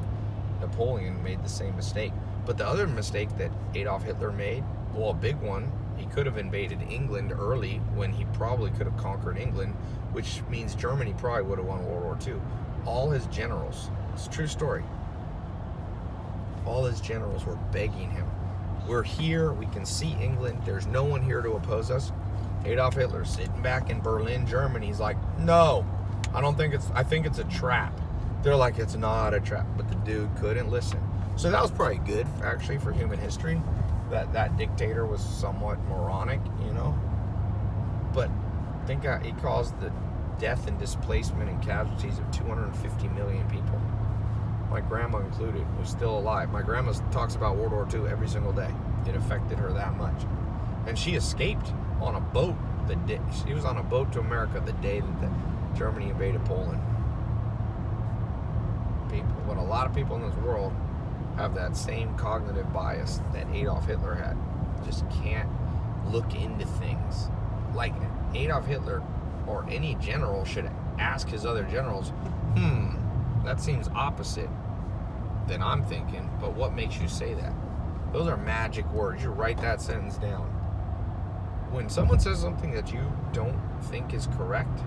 Napoleon made the same mistake. But the other mistake that Adolf Hitler made, well, a big one, he could have invaded England early when he probably could have conquered England, which means Germany probably would have won World War II. All his generals, it's a true story, all his generals were begging him, we're here, we can see England, there's no one here to oppose us. Adolf Hitler sitting back in Berlin, Germany, he's like, no, I think it's a trap. They're like, it's not a trap, but the dude couldn't listen. So that was probably good, actually, for human history, that dictator was somewhat moronic, you know. But think he caused the death and displacement and casualties of 250 million people. My grandma included, was still alive. My grandma talks about World War II every single day. It affected her that much. And she escaped on a boat she was on a boat to America the day that Germany invaded Poland. But a lot of people in this world have that same cognitive bias that Adolf Hitler had. Just can't look into things. Like Adolf Hitler or any general should ask his other generals, that seems opposite than I'm thinking, but what makes you say that? Those are magic words. You write that sentence down. When someone says something that you don't think is correct,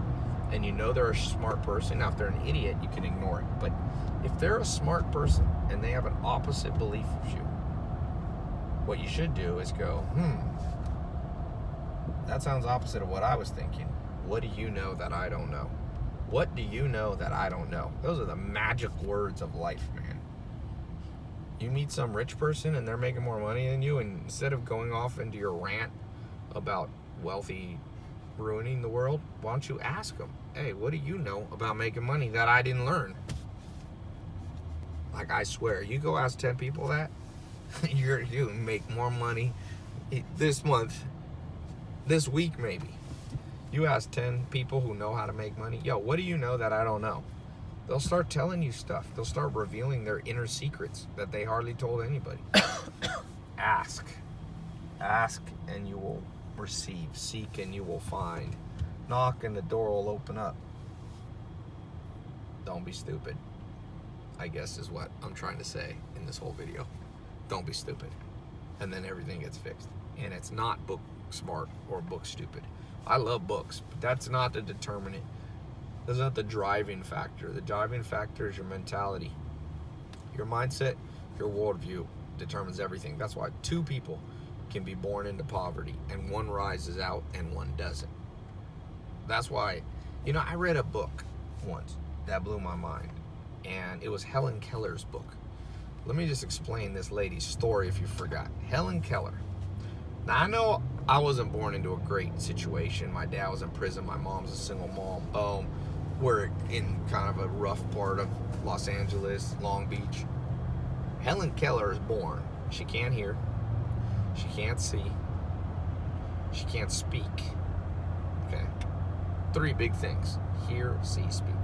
and you know they're a smart person, now if they're an idiot, you can ignore it. But if they're a smart person and they have an opposite belief of you, what you should do is go, that sounds opposite of what I was thinking. What do you know that I don't know? What do you know that I don't know? Those are the magic words of life, man. You meet some rich person and they're making more money than you, and instead of going off into your rant about wealthy ruining the world, why don't you ask them, hey, what do you know about making money that I didn't learn? Like, I swear, you go ask 10 people that, you make more money this month, this week maybe. You ask 10 people who know how to make money, yo, what do you know that I don't know? They'll start telling you stuff. They'll start revealing their inner secrets that they hardly told anybody. Ask and you will receive. Seek and you will find. Knock and the door will open up. Don't be stupid, I guess is what I'm trying to say in this whole video. Don't be stupid. And then everything gets fixed. And it's not book smart or book stupid. I love books, but that's not the determinant. That's not the driving factor. The driving factor is your mentality. Your mindset, your worldview determines everything. That's why 2 people can be born into poverty and one rises out and one doesn't. That's why, I read a book once that blew my mind, and it was Helen Keller's book. Let me just explain this lady's story if you forgot. Helen Keller. Now, I know I wasn't born into a great situation. My dad was in prison. My mom's a single mom. We're in kind of a rough part of Los Angeles, Long Beach. Helen Keller is born. She can't hear. She can't see. She can't speak. Okay. 3 big things. Hear, see, speak.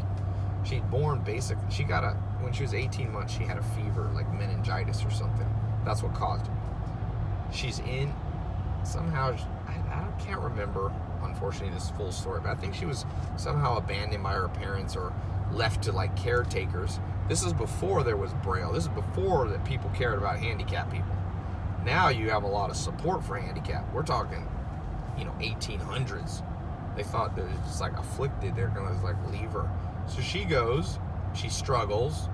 She's born basically, when she was 18 months, she had a fever, like meningitis or something. That's what caused it. She's in, somehow, I can't remember, unfortunately, this full story, but I think she was somehow abandoned by her parents or left to like caretakers. This is before there was Braille. This is before that people cared about handicapped people. Now you have a lot of support for handicapped. We're talking, 1800s. They thought that it's just like afflicted. They're gonna like leave her. So she goes. She struggles.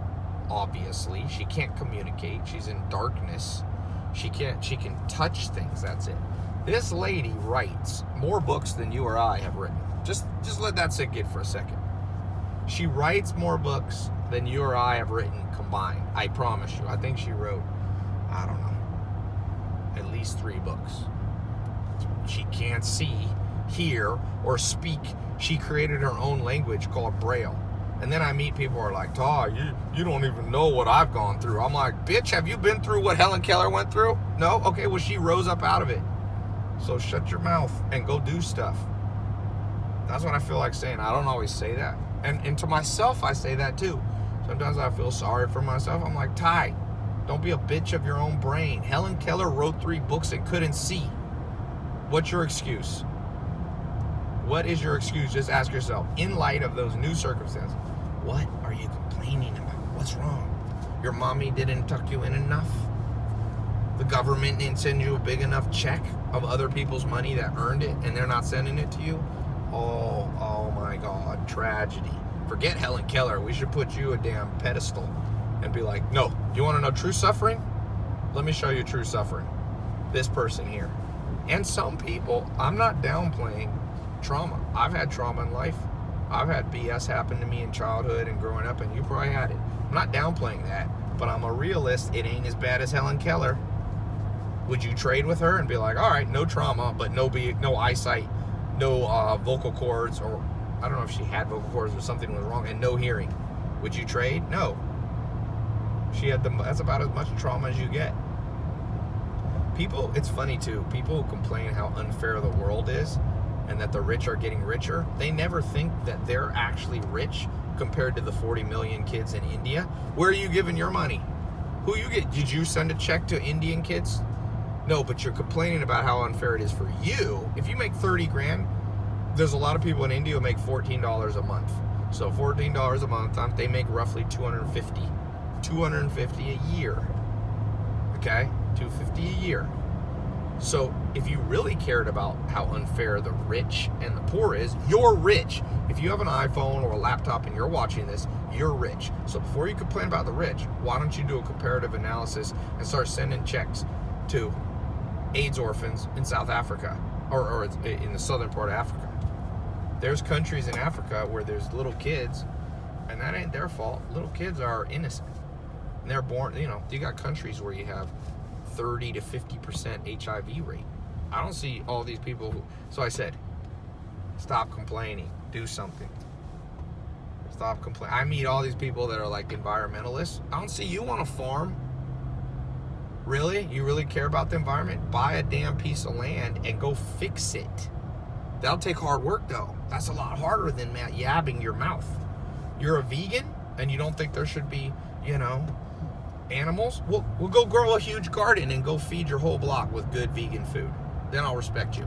Obviously, she can't communicate. She's in darkness. She can touch things. That's it. This lady writes more books than you or I have written. Just let that sink in for a second. She writes more books than you or I have written combined. I promise you. I think she wrote, I don't know, at least 3 books. She can't see, hear, or speak. She created her own language called Braille. And then I meet people who are like, Todd, you don't even know what I've gone through. I'm like, bitch, have you been through what Helen Keller went through? No? Okay, well, she rose up out of it. So shut your mouth and go do stuff. That's what I feel like saying. I don't always say that. And to myself, I say that too. Sometimes I feel sorry for myself. I'm like, Ty, don't be a bitch of your own brain. Helen Keller wrote 3 books and couldn't see. What's your excuse? What is your excuse? Just ask yourself, in light of those new circumstances, what are you complaining about? What's wrong? Your mommy didn't tuck you in enough? The government didn't send you a big enough check of other people's money that earned it and they're not sending it to you? Oh my God, tragedy. Forget Helen Keller. We should put you a damn pedestal and be like, no, you want to know true suffering? Let me show you true suffering. This person here. And some people, I'm not downplaying trauma. I've had trauma in life. I've had BS happen to me in childhood and growing up, and you probably had it. I'm not downplaying that, but I'm a realist. It ain't as bad as Helen Keller. Would you trade with her and be like, all right, no trauma, but no eyesight, no vocal cords, or I don't know if she had vocal cords or something was wrong, and no hearing? Would you trade? No. She had that's about as much trauma as you get. People, it's funny too, people complain how unfair the world is and that the rich are getting richer. They never think that they're actually rich compared to the 40 million kids in India. Where are you giving your money? Who you get? Did you send a check to Indian kids? No, but you're complaining about how unfair it is for you. If you make 30 grand, there's a lot of people in India who make $14 a month. So $14 a month, they make roughly $250 a year. Okay? $250 a year. So if you really cared about how unfair the rich and the poor is, you're rich. If you have an iPhone or a laptop and you're watching this, you're rich. So before you complain about the rich, why don't you do a comparative analysis and start sending checks to AIDS orphans in South Africa or in the southern part of Africa? There's countries in Africa where there's little kids, and that ain't their fault. Little kids are innocent. And they're born, you got countries where you have 30 to 50% HIV rate. I don't see all these people so I said, stop complaining, do something. Stop complaining. I meet all these people that are like environmentalists. I don't see you on a farm. Really? You really care about the environment? Buy a damn piece of land and go fix it. That'll take hard work though. That's a lot harder than yabbing your mouth. You're a vegan and you don't think there should be, animals? We'll go grow a huge garden and go feed your whole block with good vegan food. Then I'll respect you.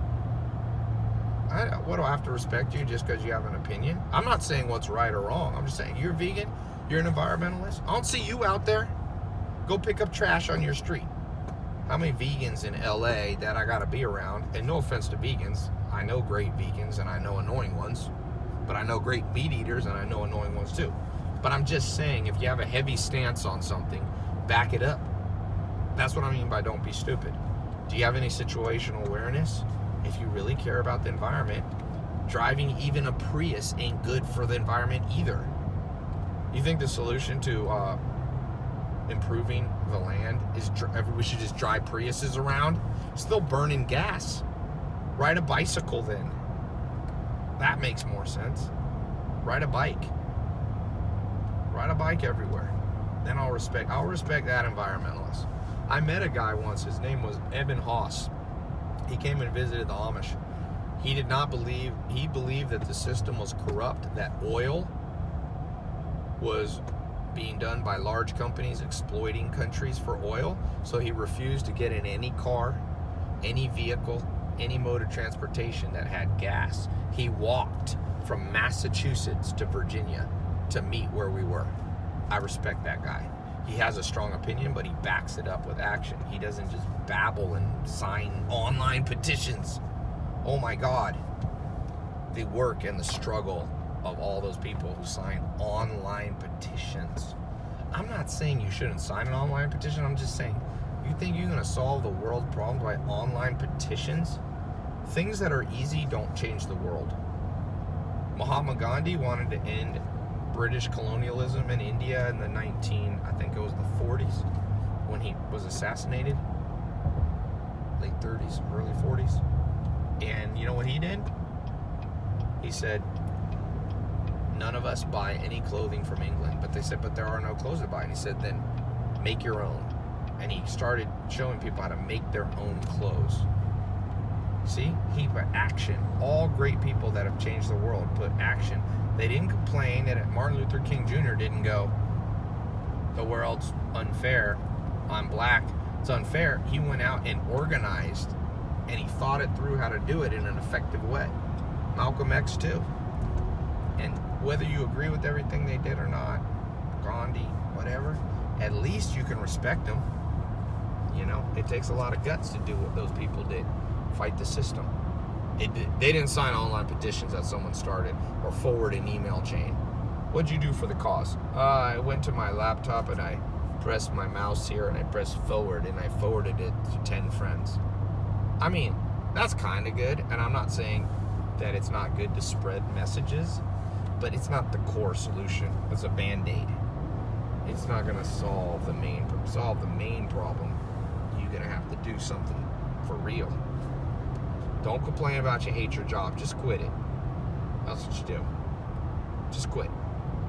What do I have to respect you just because you have an opinion? I'm not saying what's right or wrong. I'm just saying you're vegan, you're an environmentalist. I don't see you out there. Go pick up trash on your street. How many vegans in LA that I gotta be around? And no offense to vegans. I know great vegans and I know annoying ones. But I know great meat eaters and I know annoying ones too. But I'm just saying, if you have a heavy stance on something, back it up. That's what I mean by don't be stupid. Do you have any situational awareness? If you really care about the environment, driving even a Prius ain't good for the environment either. You think the solution to improving the land is we should just drive Priuses around? Still burning gas. Ride a bicycle then. That makes more sense. Ride a bike. Ride a bike everywhere. Then I'll respect that environmentalist. I met a guy once, his name was Eben Haas. He came and visited the Amish. He believed that the system was corrupt, that oil was being done by large companies exploiting countries for oil. So he refused to get in any car, any vehicle, any mode of transportation that had gas. He walked from Massachusetts to Virginia to meet where we were. I respect that guy. He has a strong opinion, but he backs it up with action. He doesn't just babble and sign online petitions. Oh my God. The work and the struggle of all those people who sign online petitions. I'm not saying you shouldn't sign an online petition. I'm just saying, you think you're going to solve the world problems by online petitions? Things that are easy don't change the world. Mahatma Gandhi wanted to end British colonialism in India in the I think it was the 40s, when he was assassinated. Late 30s, early 40s. And you know what he did? He said, none of us buy any clothing from England. But they said, but there are no clothes to buy. And he said, then make your own. And he started showing people how to make their own clothes. See? He put action. All great people that have changed the world put action. They didn't complain that Martin Luther King Jr. didn't go, the world's unfair, I'm black, it's unfair. He went out and organized, and he thought it through how to do it in an effective way. Malcolm X too. And whether you agree with everything they did or not, Gandhi, whatever, at least you can respect them. You know, it takes a lot of guts to do what those people did. Fight the system. They didn't sign online petitions that someone started or forward an email chain. What'd you do for the cause? I went to my laptop and I pressed my mouse here and I pressed forward and I forwarded it to 10 friends. I mean, that's kind of good, and I'm not saying that it's not good to spread messages, but it's not the core solution. It's a band-aid. It's not going to solve the main problem. You're going to have to do something for real. Don't complain about you hate your job. Just quit it. That's what you do. Just quit.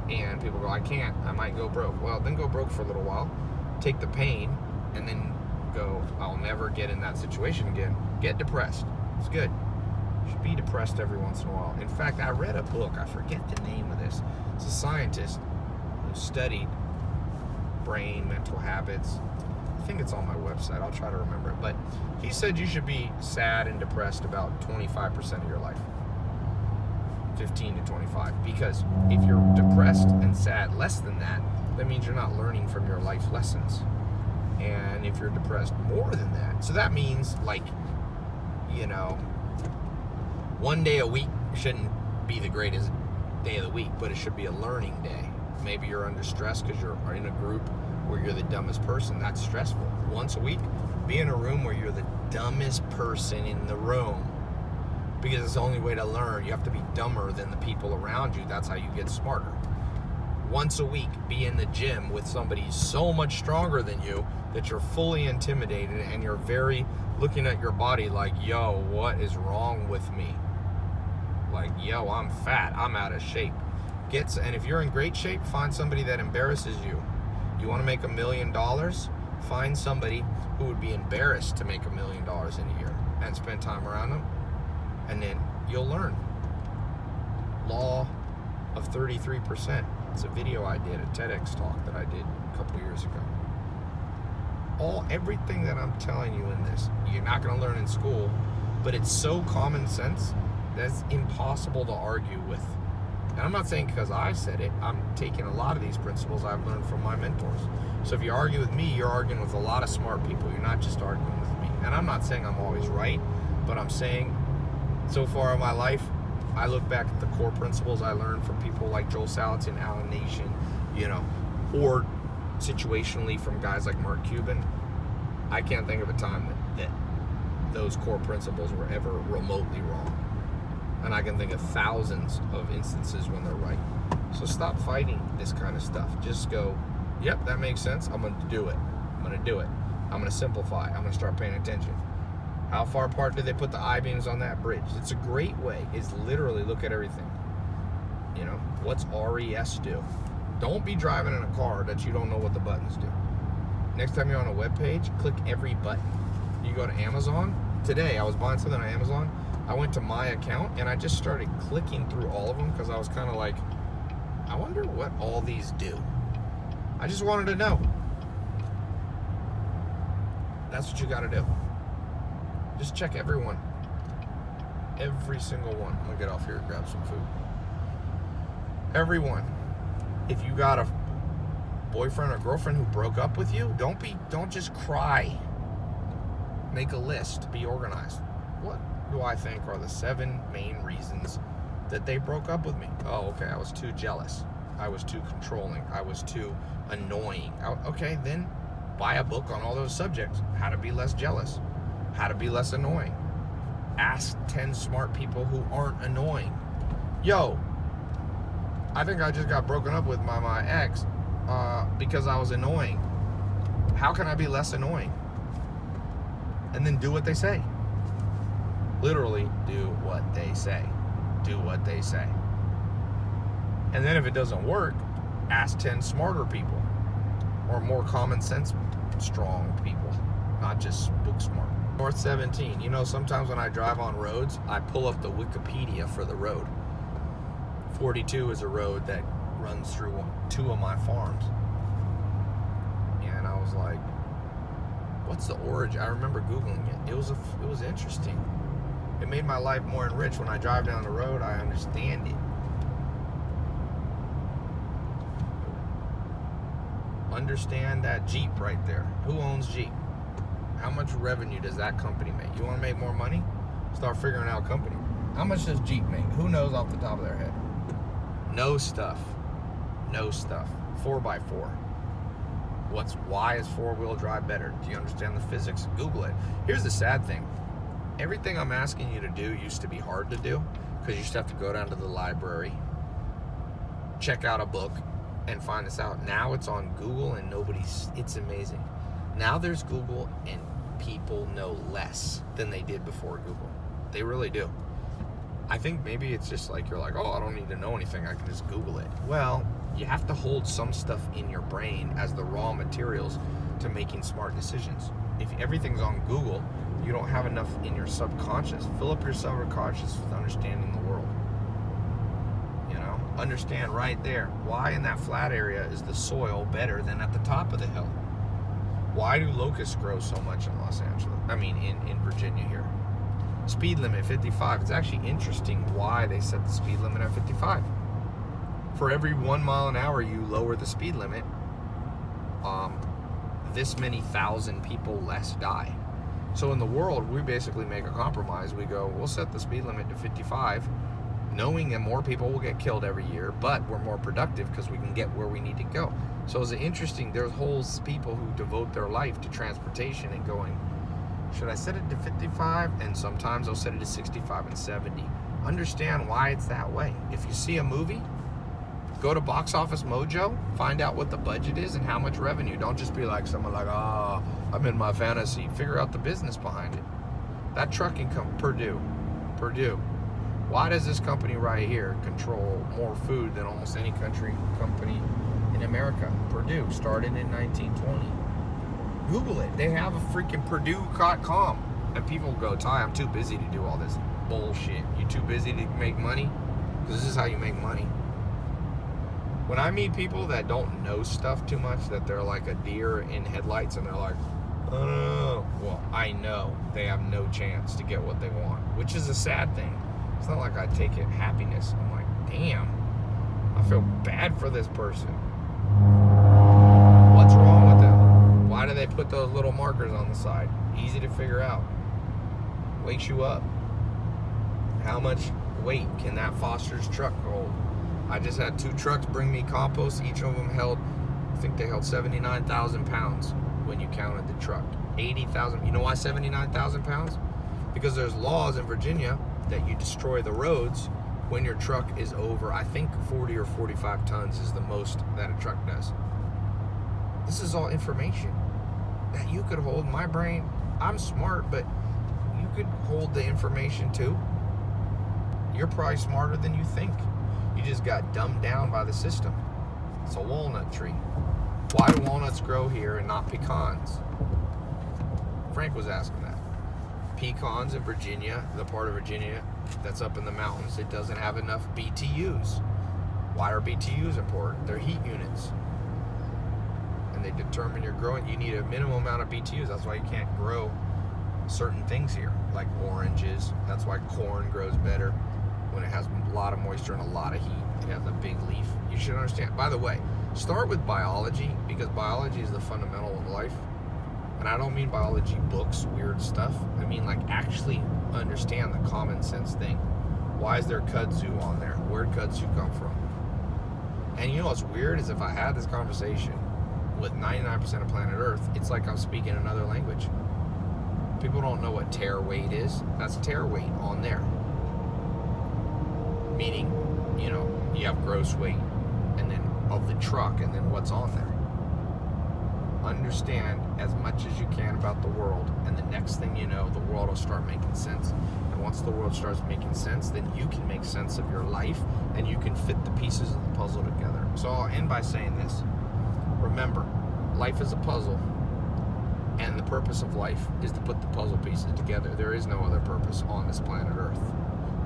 And people go, I can't. I might go broke. Well, then go broke for a little while. Take the pain, and then go, I'll never get in that situation again. Get depressed. It's good. You should be depressed every once in a while. In fact, I read a book. I forget the name of this. It's a scientist who studied brain, mental habits. I think it's on my website. I'll try to remember it. But he said you should be sad and depressed about 25% of your life. 15 to 25. Because if you're depressed and sad less than that, that means you're not learning from your life lessons. And if you're depressed more than that, so that means, like, you know, one day a week shouldn't be the greatest day of the week, but it should be a learning day. Maybe you're under stress because you're in a group where you're the dumbest person. That's stressful. Once a week, be in a room where you're the dumbest person in the room, because it's the only way to learn. You have to be dumber than the people around you. That's how you get smarter. Once a week, be in the gym with somebody so much stronger than you that you're fully intimidated and you're very looking at your body like, yo, what is wrong with me? Like, yo, I'm fat, I'm out of shape. And if you're in great shape, find somebody that embarrasses you. You want to make $1 million? Find somebody who would be embarrassed to make $1 million in a year and spend time around them, and then you'll learn. Law of 33%. It's a video I did, a TEDx talk that I did a couple of years ago. Everything that I'm telling you in this, you're not going to learn in school, but it's so common sense that's impossible to argue with. And I'm not saying because I said it, I'm taking a lot of these principles I've learned from my mentors. So if you argue with me, you're arguing with a lot of smart people. You're not just arguing with me. And I'm not saying I'm always right, but I'm saying so far in my life, I look back at the core principles I learned from people like Joel Salatin, Alan Nation, you know, or situationally from guys like Mark Cuban. I can't think of a time that those core principles were ever remotely wrong. And I can think of thousands of instances when they're right. So stop fighting this kind of stuff. Just go, yep, that makes sense. I'm going to do it. I'm going to do it. I'm going to simplify. I'm going to start paying attention. How far apart did they put the I-beams on that bridge? It's a great way, is literally look at everything. You know, what's RES do? Don't be driving in a car that you don't know what the buttons do. Next time you're on a web page, click every button. You go to Amazon. Today, I was buying something on Amazon. I went to my account, and I just started clicking through all of them because I was kind of like, I wonder what all these do. I just wanted to know. That's what you got to do. Just check every one. Every single one. I'm going to get off here and grab some food. Every one. If you got a boyfriend or girlfriend who broke up with you, don't just cry. Make a list. Be organized. What do I think are the 7 main reasons that they broke up with me? Oh, okay, I was too jealous. I was too controlling. I was too annoying. Okay, then buy a book on all those subjects. How to be less jealous. How to be less annoying. Ask 10 smart people who aren't annoying. Yo, I think I just got broken up with my ex because I was annoying. How can I be less annoying? And then do what they say. Literally, do what they say. Do what they say. And then if it doesn't work, ask 10 smarter people or more common sense strong people, not just book smart. North 17. You know, sometimes when I drive on roads, I pull up the Wikipedia for the road. 42 is a road that runs through 2 of my farms. And I was like, what's the origin? I remember Googling it. It was interesting. It made my life more enriched. When I drive down the road, I understand it. Understand that Jeep right there. Who owns Jeep? How much revenue does that company make? You want to make more money? Start figuring out company. How much does Jeep make? Who knows off the top of their head? No stuff. No stuff. 4x4. Why is 4-wheel drive better? Do you understand the physics? Google it. Here's the sad thing. Everything I'm asking you to do used to be hard to do because you used to have to go down to the library, check out a book, and find this out. Now it's on Google and it's amazing. Now there's Google and people know less than they did before Google. They really do. I think maybe it's just like, you're like, oh, I don't need to know anything. I can just Google it. Well, you have to hold some stuff in your brain as the raw materials to making smart decisions. If everything's on Google, you don't have enough in your subconscious. Fill up your subconscious with understanding the world. You know, understand right there, why in that flat area is the soil better than at the top of the hill? Why do locusts grow so much in Los Angeles? I mean, in Virginia here. Speed limit 55. It's actually interesting why they set the speed limit at 55. For every 1 mile an hour you lower the speed limit, this many thousand people less die. So in the world, we basically make a compromise. We go, we'll set the speed limit to 55, knowing that more people will get killed every year, but we're more productive because we can get where we need to go. So it's interesting, there's whole people who devote their life to transportation and going, should I set it to 55? And sometimes they'll set it to 65 and 70. Understand why it's that way. If you see a movie, go to Box Office Mojo, find out what the budget is and how much revenue. Don't just be like someone like, I'm in my fantasy. Figure out the business behind it. That trucking company, Purdue. Why does this company right here control more food than almost any company in America? Purdue started in 1920. Google it. They have a freaking Purdue.com. And people go, Ty, I'm too busy to do all this bullshit. You too busy to make money? Because this is how you make money. When I meet people that don't know stuff too much, that they're like a deer in headlights and they're like, oh, well, I know they have no chance to get what they want, which is a sad thing. It's not like I take it happiness. I'm like, damn, I feel bad for this person. What's wrong with them? Why do they put those little markers on the side? Easy to figure out. Wakes you up. How much weight can that Foster's truck hold? I just had 2 trucks bring me compost. Each of them held, I think they held 79,000 pounds when you counted the truck. 80,000. You know why 79,000 pounds? Because there's laws in Virginia that you destroy the roads when your truck is over, I think 40 or 45 tons is the most that a truck does. This is all information that you could hold. My brain, I'm smart, but you could hold the information too. You're probably smarter than you think. You just got dumbed down by the system. It's a walnut tree. Why do walnuts grow here and not pecans? Frank was asking that. Pecans in Virginia, the part of Virginia that's up in the mountains, it doesn't have enough BTUs. Why are BTUs important? They're heat units. And they determine you're growing. You need a minimum amount of BTUs. That's why you can't grow certain things here, like oranges. That's why corn grows better when it has a lot of moisture and a lot of heat. It has a big leaf. You should understand. By the way, start with biology, because biology is the fundamental of life. And I don't mean biology books, weird stuff. I mean like actually understand the common sense thing. Why is there kudzu on there? Where'd kudzu come from? And you know what's weird is if I had this conversation with 99% of planet Earth, it's like I'm speaking another language. People don't know what tare weight is. That's tare weight on there. Meaning, you know, you have gross weight and then of the truck and then what's on there. Understand as much as you can about the world, and the next thing you know, the world will start making sense. And once the world starts making sense, then you can make sense of your life and you can fit the pieces of the puzzle together. So I'll end by saying this. Remember, life is a puzzle, and the purpose of life is to put the puzzle pieces together. There is no other purpose on this planet Earth.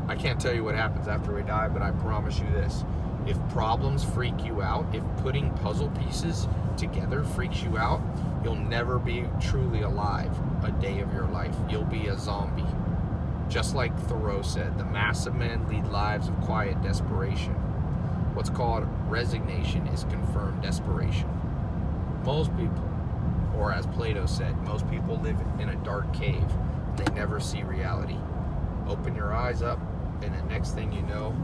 I can't tell you what happens after we die, but I promise you this. If problems freak you out, if putting puzzle pieces together freaks you out, you'll never be truly alive a day of your life. You'll be a zombie. Just like Thoreau said, the mass of men lead lives of quiet desperation. What's called resignation is confirmed desperation. Most people, or as Plato said, most people live in a dark cave. They never see reality. Open your eyes up, and the next thing you know,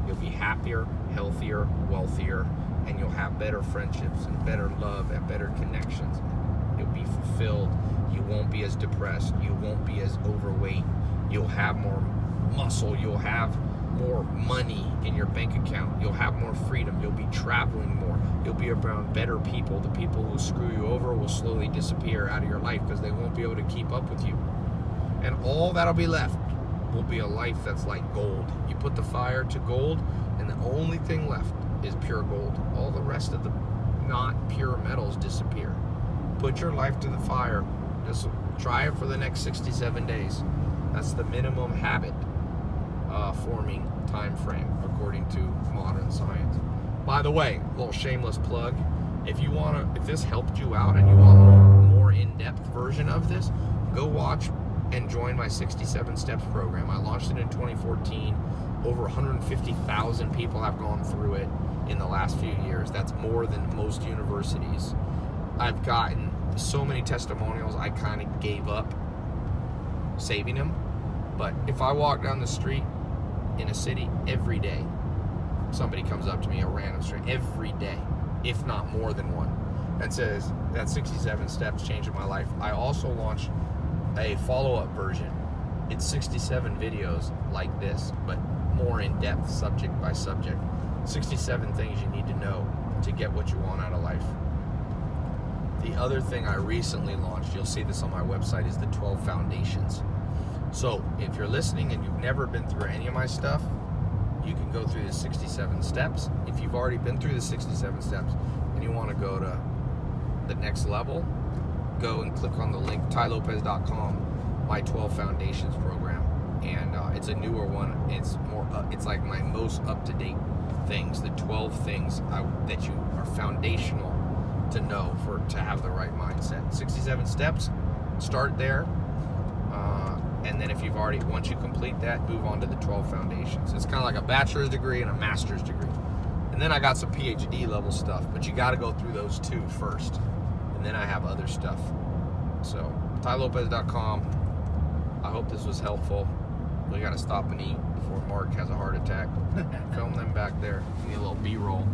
you'll be happier, healthier, wealthier, and you'll have better friendships and better love and better connections. You'll be fulfilled. You won't be as depressed. You won't be as overweight. You'll have more muscle. You'll have more money in your bank account. You'll have more freedom. You'll be traveling more. You'll be around better people. The people who screw you over will slowly disappear out of your life because they won't be able to keep up with you. And all that'll be left will be a life that's like gold. You put the fire to gold, and the only thing left is pure gold. All the rest of the not pure metals disappear. Put your life to the fire. Just try it for the next 67 days. That's the minimum habit forming time frame according to modern science. By the way, a little shameless plug. If this helped you out and you want a more in-depth version of this, go watch and join my 67 Steps program. I launched it in 2014. Over 150,000 people have gone through it in the last few years. That's more than most universities. I've gotten so many testimonials, I kind of gave up saving them. But if I walk down the street in a city every day, somebody comes up to me, a random stranger, every day, if not more than one, and says, that 67 steps changed my life. I also launched a follow-up version. It's 67 videos like this, but more in-depth, subject by subject. 67 things you need to know to get what you want out of life. The other thing I recently launched, you'll see this on my website, is the 12 Foundations. So if you're listening and you've never been through any of my stuff, you can go through the 67 steps. If you've already been through the 67 steps and you want to go to the next level, go and click on the link, tylopez.com, my 12 Foundations program. And it's a newer one. It's more, it's like my most up-to-date things, the 12 things that you are foundational to know to have the right mindset. 67 steps, start there. And then once you complete that, move on to the 12 Foundations. It's kind of like a bachelor's degree and a master's degree. And then I got some PhD level stuff, but you got to go through those two first. And then I have other stuff. So, tylopez.com. I hope this was helpful. We got to stop and eat before Mark has a heart attack. Film them back there. Need a little B-roll.